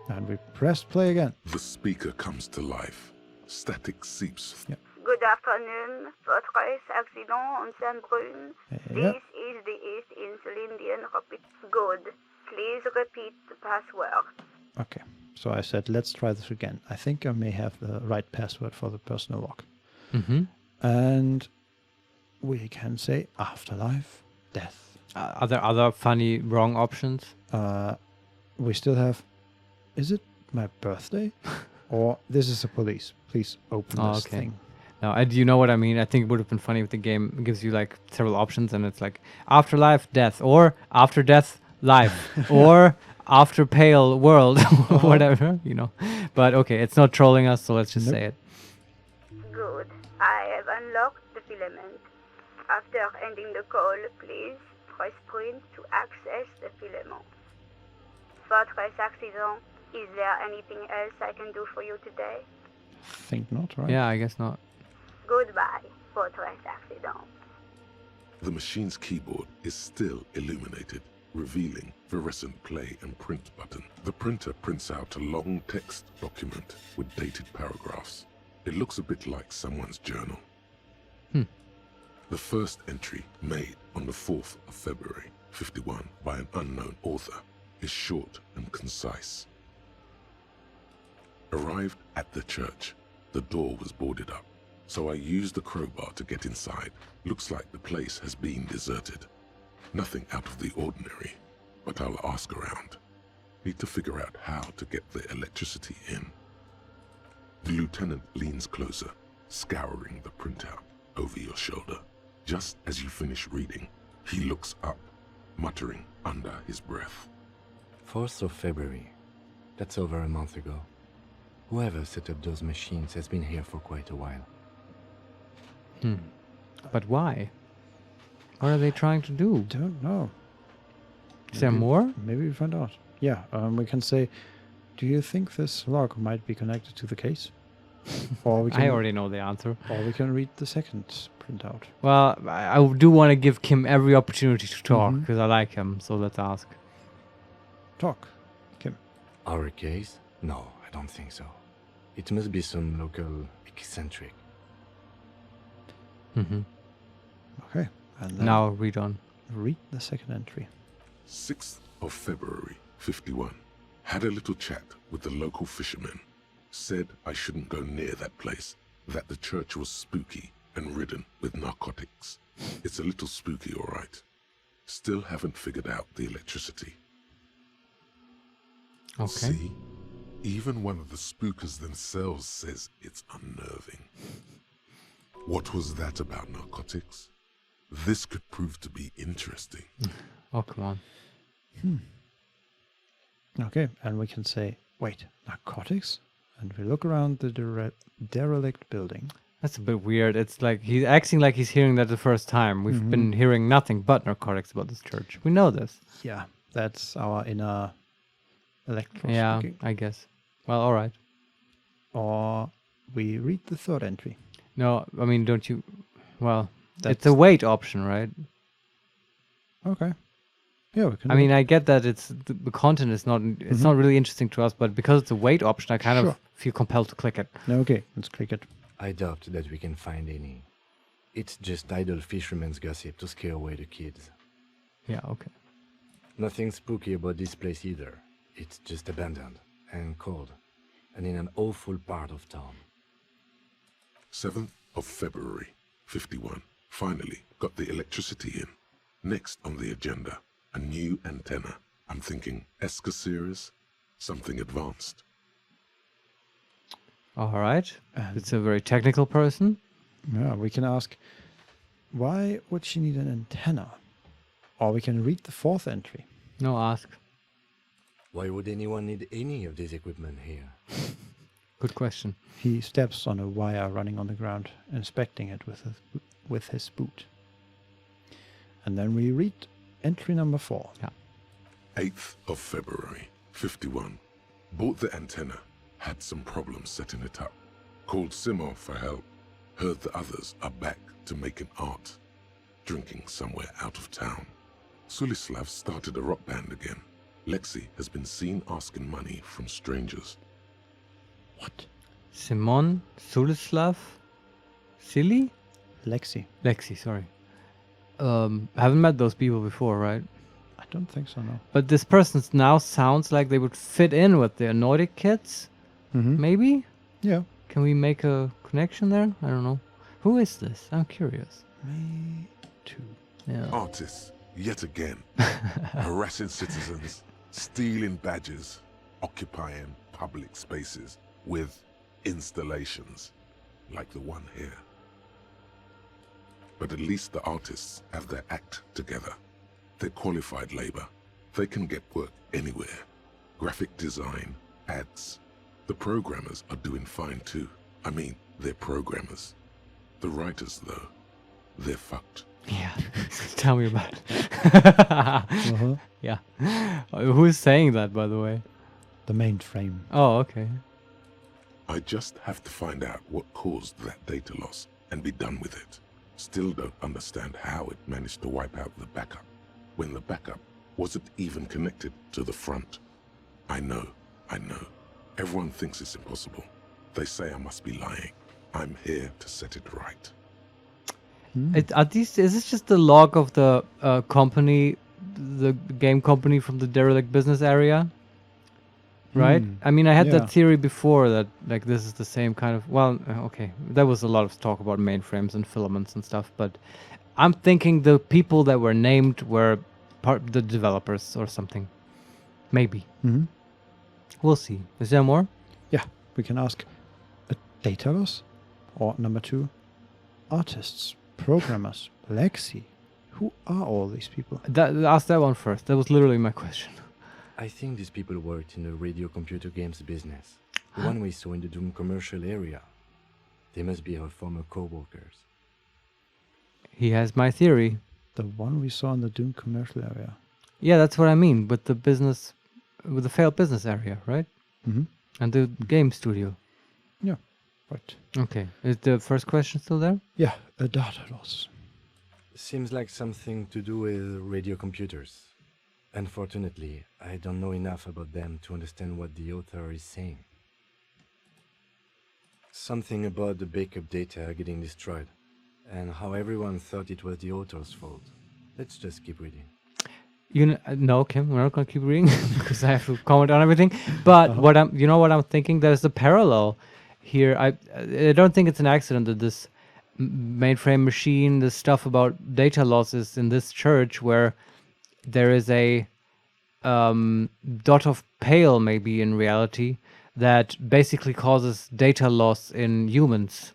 And we press play again. The speaker comes to life. Static seeps. Good afternoon, Fortress Accident on Saint-Brune. Yeah. This is the East Insulindian Rapid. Good. Please repeat the password. Okay. So I said, let's try this again. I think I may have the right password for the personal log. Mm-hmm. And we can say afterlife, death. Are there other funny wrong options? We still have, is it my birthday? Or this is the police. Please open this okay. thing. No, you know what I mean? I think it would have been funny if the game gives you like several options and it's like afterlife, death, or after death, life, or after pale world, or whatever, you know. But okay, it's not trolling us, so let's just say it. Good. I have unlocked the filament. After ending the call, please press print to access the filament. Fortress Accident, is there anything else I can do for you today? Think not, right? Yeah, I guess not. Goodbye, Fortress Accident. The machine's keyboard is still illuminated, revealing fluorescent play and print button. The printer prints out a long text document with dated paragraphs. It looks a bit like someone's journal. The first entry, made on the 4th of February, 51, by an unknown author, is short and concise. Arrived at the church. The door was boarded up, so I used the crowbar to get inside. Looks like the place has been deserted. Nothing out of the ordinary, but I'll ask around. Need to figure out how to get the electricity in. The lieutenant leans closer, scouring the printout over your shoulder. Just as you finish reading, he looks up, muttering under his breath. 4th of February. That's over a month ago. Whoever set up those machines has been here for quite a while. But why? What are they trying to do? Don't know. Is there more? Maybe we find out. Yeah, we can say, do you think this log might be connected to the case? Or we can, I already know the answer. Or we can read the second printout. Well, I do want to give Kim every opportunity to talk because I like him. So let's ask. Talk, Kim. Our case? No, I don't think so. It must be some local eccentric. Okay. And then Now read on. read the second entry. 6th of February, 51. Had a little chat with the local fishermen. Said I shouldn't go near that place, that the church was spooky and ridden with narcotics. It's a little spooky, all right. Still haven't figured out the electricity. Okay. See? Even one of the spookers themselves says it's unnerving. What was that about narcotics? This could prove to be interesting. Oh, come on. Okay, and we can say, wait, narcotics? And we look around the derelict building. That's a bit weird. It's like he's acting like he's hearing that the first time. We've been hearing nothing but narcotics about this church. We know this. Yeah, that's our inner electro Yeah, speaking. I guess. Well, all right. Or we read the third entry. No, I mean, don't you... Well, it's That's- a wait option, right? Okay. Yeah, we can. I mean, I get that the content is not it's not really interesting to us, but because it's a wait option, I kind Sure. of feel compelled to click it. Okay, let's click it. I doubt that we can find any. It's just idle fisherman's gossip to scare away the kids. Yeah, okay. Nothing spooky about this place either. It's just abandoned and cold, and in an awful part of town. 7th of February, 51. Finally got the electricity in. Next on the agenda, a new antenna. I'm thinking Eska series, something advanced. All right. It's a very technical person. Yeah, we can ask, why would she need an antenna? Or we can read the 4th entry. No, ask. Why would anyone need any of this equipment here? Good question. He steps on a wire running on the ground, inspecting it with his boot. And then we read entry number 4. Yeah. 8th of February, 51. Bought the antenna, had some problems setting it up. Called Simo for help. Heard the others are back to making art. Drinking somewhere out of town. Sulislav started a rock band again. Lexi has been seen asking money from strangers. What? Simon, Sulislav, Silly? Lexi. Lexi, sorry. Haven't met those people before, right? I don't think so, no. But this person now sounds like they would fit in with the Nordic kids. Mm-hmm. Maybe? Yeah. Can we make a connection there? I don't know. Who is this? I'm curious. Me too. Yeah. Artists, yet again, harassing citizens, stealing badges, occupying public spaces with installations like the one here. But at least the artists have their act together. They're qualified labor. They can get work anywhere. Graphic design, ads. The programmers are doing fine too. I mean, they're programmers. The writers, though, they're fucked. Yeah. Tell me about it. Uh-huh. Yeah. Who is saying that, by the way? The mainframe. Oh, okay. I just have to find out what caused that data loss and be done with it. Still don't understand how it managed to wipe out the backup, when the backup wasn't even connected to the front. I know. Everyone thinks it's impossible. They say I must be lying. I'm here to set it right. Is this just the log of the company, the game company from the derelict business area? Right? I mean, I had Yeah. that theory before that like this is the same kind of. Well, okay, there was a lot of talk about mainframes and filaments and stuff, but I'm thinking the people that were named were the developers or something. Maybe. Mm-hmm. We'll see. Is there more? Yeah, we can ask a data loss? Or number 2, artists, programmers, Lexi. Who are all these people? Ask that one first. That was literally my question. I think these people worked in the radio computer games business. The one we saw in the Doom commercial area. They must be our former co-workers. He has my theory. The one we saw in the Doom commercial area. Yeah, that's what I mean with the business, with the failed business area, right? Mm-hmm. And the game studio. Yeah, right. Okay. Is the first question still there? Yeah, a data loss. Seems like something to do with radio computers. Unfortunately, I don't know enough about them to understand what the author is saying. Something about the backup data getting destroyed, and how everyone thought it was the author's fault. Let's just keep reading. No, Kim, we're not gonna keep reading because I have to comment on everything. But what I'm thinking, there's a parallel here. I don't think it's an accident that this mainframe machine, this stuff about data losses in this church, where there is a dot of pale, maybe in reality, that basically causes data loss in humans.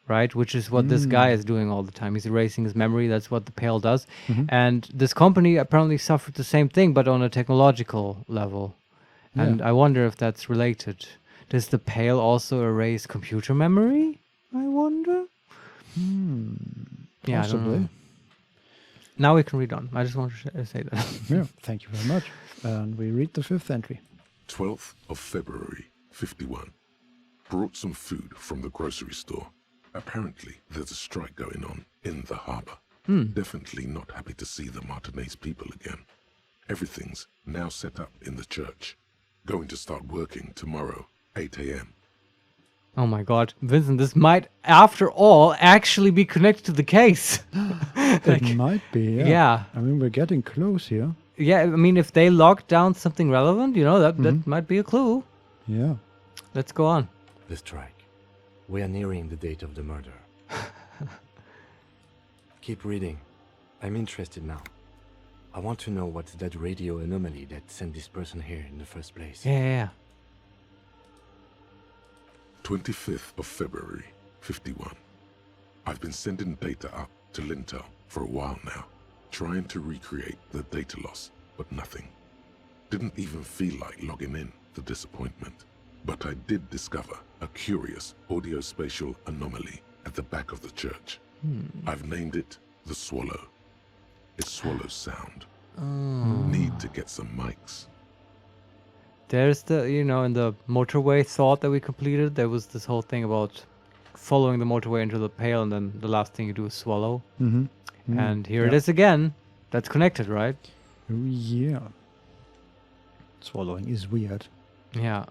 Right, which is what this guy is doing all the time. He's erasing his memory. That's what the pale does. And this company apparently suffered the same thing, but on a technological level. And I wonder if that's related. Does the pale also erase computer memory? I wonder. Yeah, I don't Possibly. know. Now we can read on. I just want to say that. Yeah, thank you very much. And we read the 5th entry. 12th of February, 51. Brought some food from the grocery store. Apparently, there's a strike going on in the harbor. Definitely not happy to see the Martinez people again. Everything's now set up in the church. Going to start working tomorrow, 8 a.m. Oh my god, Vincent, this might, after all, actually be connected to the case. It might be, yeah. Yeah. I mean, we're getting close here. Yeah, I mean, if they lock down something relevant, you know, that might be a clue. Yeah. Let's go on. The strike. We are nearing the date of the murder. Keep reading. I'm interested now. I want to know what's that radio anomaly that sent this person here in the first place. Yeah. 25th of February, 51. I've been sending data up to Lintel for a while now, trying to recreate the data loss, but nothing. Didn't even feel like logging in, the disappointment. But I did discover a curious audio-spatial anomaly at the back of the church. I've named it the Swallow. It swallows sound. Need to get some mics. There's the, you know, in the motorway thought that we completed, there was this whole thing about following the motorway into the pale, and then the last thing you do is swallow. And here it is again. That's connected, right? Oh, yeah. Swallowing is weird. Yeah.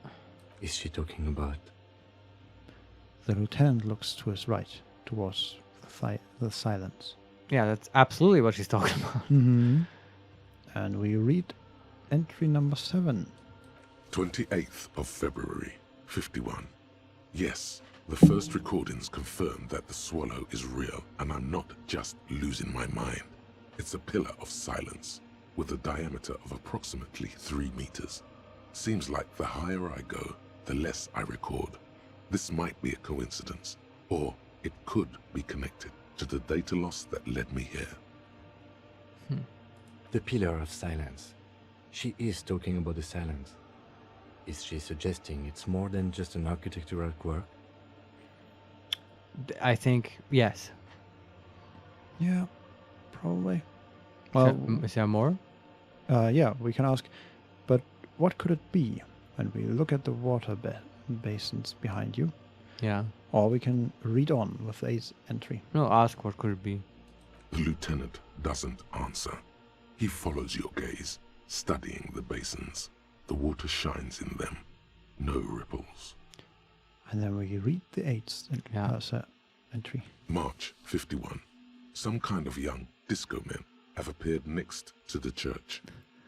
Is she talking about? The lieutenant looks to his right, towards the silence. Yeah, that's absolutely what she's talking about. And we read entry number 7. 28th of February, 51. Yes, the first recordings confirm that the Swallow is real, and I'm not just losing my mind. It's a pillar of silence, with a diameter of approximately 3 meters. Seems like the higher I go, the less I record. This might be a coincidence, or it could be connected to the data loss that led me here. The pillar of silence. She is talking about the silence. Is she suggesting it's more than just an architectural quirk? I think, yes. Yeah, probably. Well, Is there more? yeah, we can ask, but what could it be? When we look at the water basins behind you, Yeah. or we can read on with A's entry. No, ask what could it be. The lieutenant doesn't answer. He follows your gaze, studying the basins. The water shines in them. No ripples. And then we read the 8th entry. March 51. Some kind of young disco men have appeared next to the church.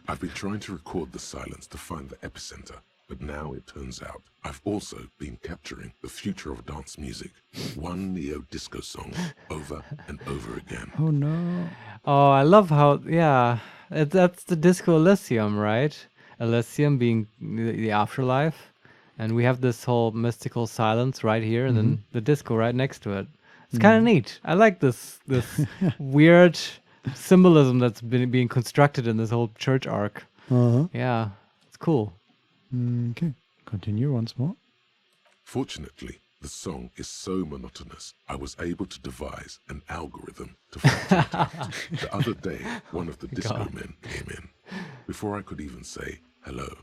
I've been trying to record the silence to find the epicenter, but now it turns out I've also been capturing the future of dance music, one neo-disco song over and over again. Oh no. Oh, I love how, yeah, that's the Disco Elysium, right? Elysium being the afterlife. And we have this whole mystical silence right here, and then the disco right next to it. It's kind of neat. I like this weird symbolism that's been being constructed in this whole church arc. Yeah, it's cool. Okay, continue once more. Fortunately, the song is so monotonous, I was able to devise an algorithm to filter it out. The other day, one of the disco men came in. Before I could even say hello,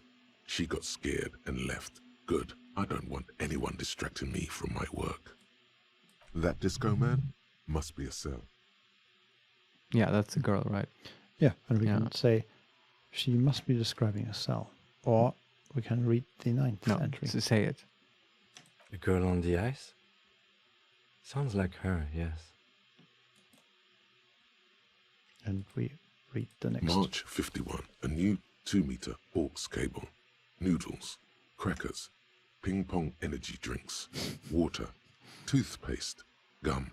she got scared and left. Good, I don't want anyone distracting me from my work. That disco man must be a cell. Yeah, that's a girl, right? Yeah, and we can say she must be describing a cell. Or we can read the 9th entry. No, say it. The girl on the ice? Sounds like her, yes. And we read the next. March 51, a new 2-meter aux cable. Noodles, crackers, ping-pong energy drinks, water, toothpaste, gum,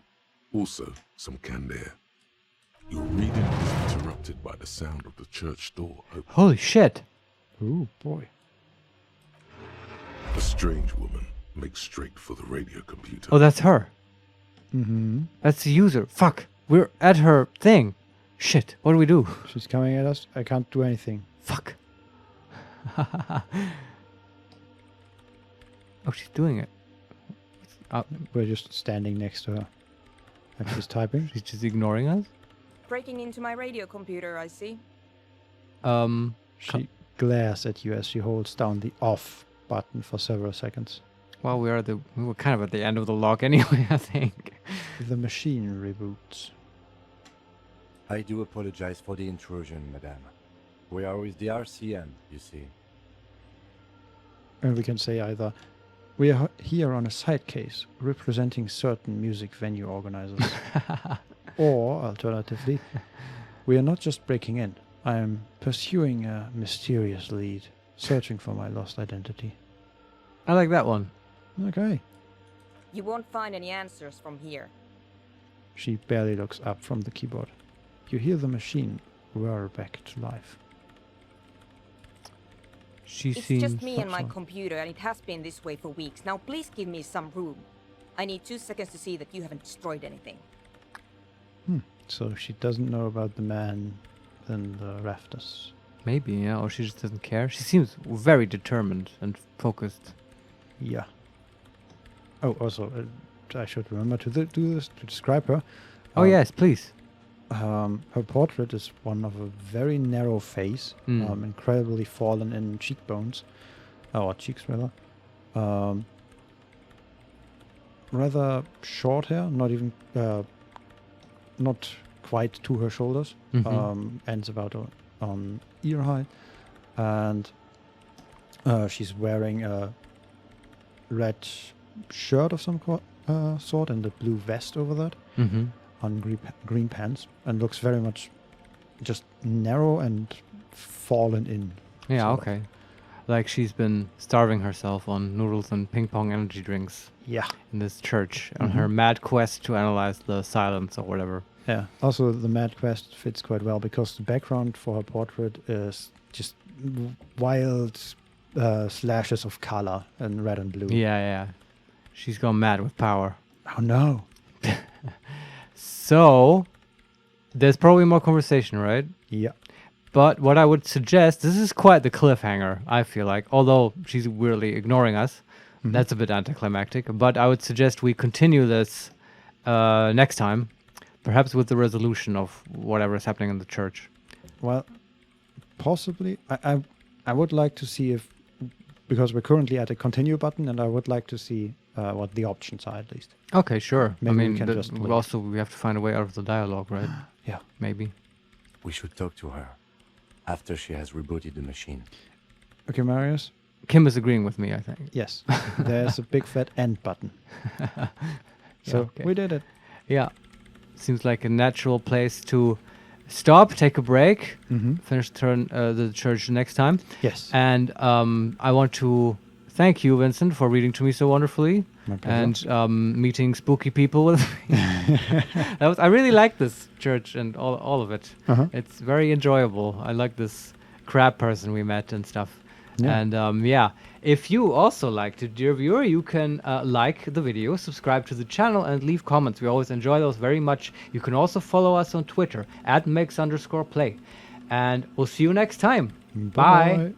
also some canned air. Your reading is interrupted by the sound of the church door opening. Holy shit! Ooh, boy. A strange woman makes straight for the radio computer. Oh, that's her. That's the user. Fuck. We're at her thing. Shit. What do we do? She's coming at us. I can't do anything. Fuck. Oh, she's doing it. We're just standing next to her. And she's typing. She's just ignoring us? Breaking into my radio computer, I see. She glares at you as she holds down the off button for several seconds. Well, we were kind of at the end of the log anyway, I think. The machine reboots. I do apologize for the intrusion, madame. We are with the RCN, you see. And we can say either we are here on a side case representing certain music venue organizers. Or, alternatively, we are not just breaking in. I am pursuing a mysterious lead, searching for my lost identity. I like that one. Okay. You won't find any answers from here. She barely looks up from the keyboard. You hear the machine whir back to life. She It's seems... just me and my sorry. computer, and it has been this way for weeks. Now please give me some room. I need 2 seconds to see that you haven't destroyed anything. So she doesn't know about the man in the rafters. Maybe, yeah, or she just doesn't care. She seems very determined and focused. Yeah. Oh, also, I should remember to do this, to describe her. Oh, yes, please. Her portrait is one of a very narrow face, incredibly fallen in cheekbones, or cheeks rather. Rather short hair, not even, not quite to her shoulders. Ends about on ear height, and she's wearing a red shirt of some sort and a blue vest over that. On green pants, and looks very much just narrow and fallen in. Yeah, sort of. okay. Like she's been starving herself on noodles and ping pong energy drinks Yeah. in this church on her mad quest to analyze the silence or whatever. Yeah. Also, the mad quest fits quite well because the background for her portrait is just wild slashes of color in red and blue. Yeah, yeah. She's gone mad with power. Oh no. So, there's probably more conversation, right? Yeah. But what I would suggest, this is quite the cliffhanger, I feel like. Although she's weirdly ignoring us. That's a bit anticlimactic. But I would suggest we continue this next time. Perhaps with the resolution of whatever is happening in the church. Well, possibly. I would like to see if, because we're currently at a continue button, and I would like to see what the options are at least. Okay, sure. Maybe I we mean, can just wait. also we have to find a way out of the dialogue, right? Yeah. Maybe. We should talk to her after she has rebooted the machine. Okay, Marius. Kim is agreeing with me, I think. Yes. There's a big fat end button. So okay. we did it. Yeah. Seems like a natural place to stop, take a break, finish the church next time. Yes. And I want to thank you, Vincent, for reading to me so wonderfully. My pleasure. And meeting spooky people with me. I really like this church and all of it. It's very enjoyable. I like this crab person we met and stuff. Yeah. And yeah, if you also liked it, dear viewer, you can like the video, subscribe to the channel, and leave comments. We always enjoy those very much. You can also follow us on Twitter @makes_play. And we'll see you next time. Bye.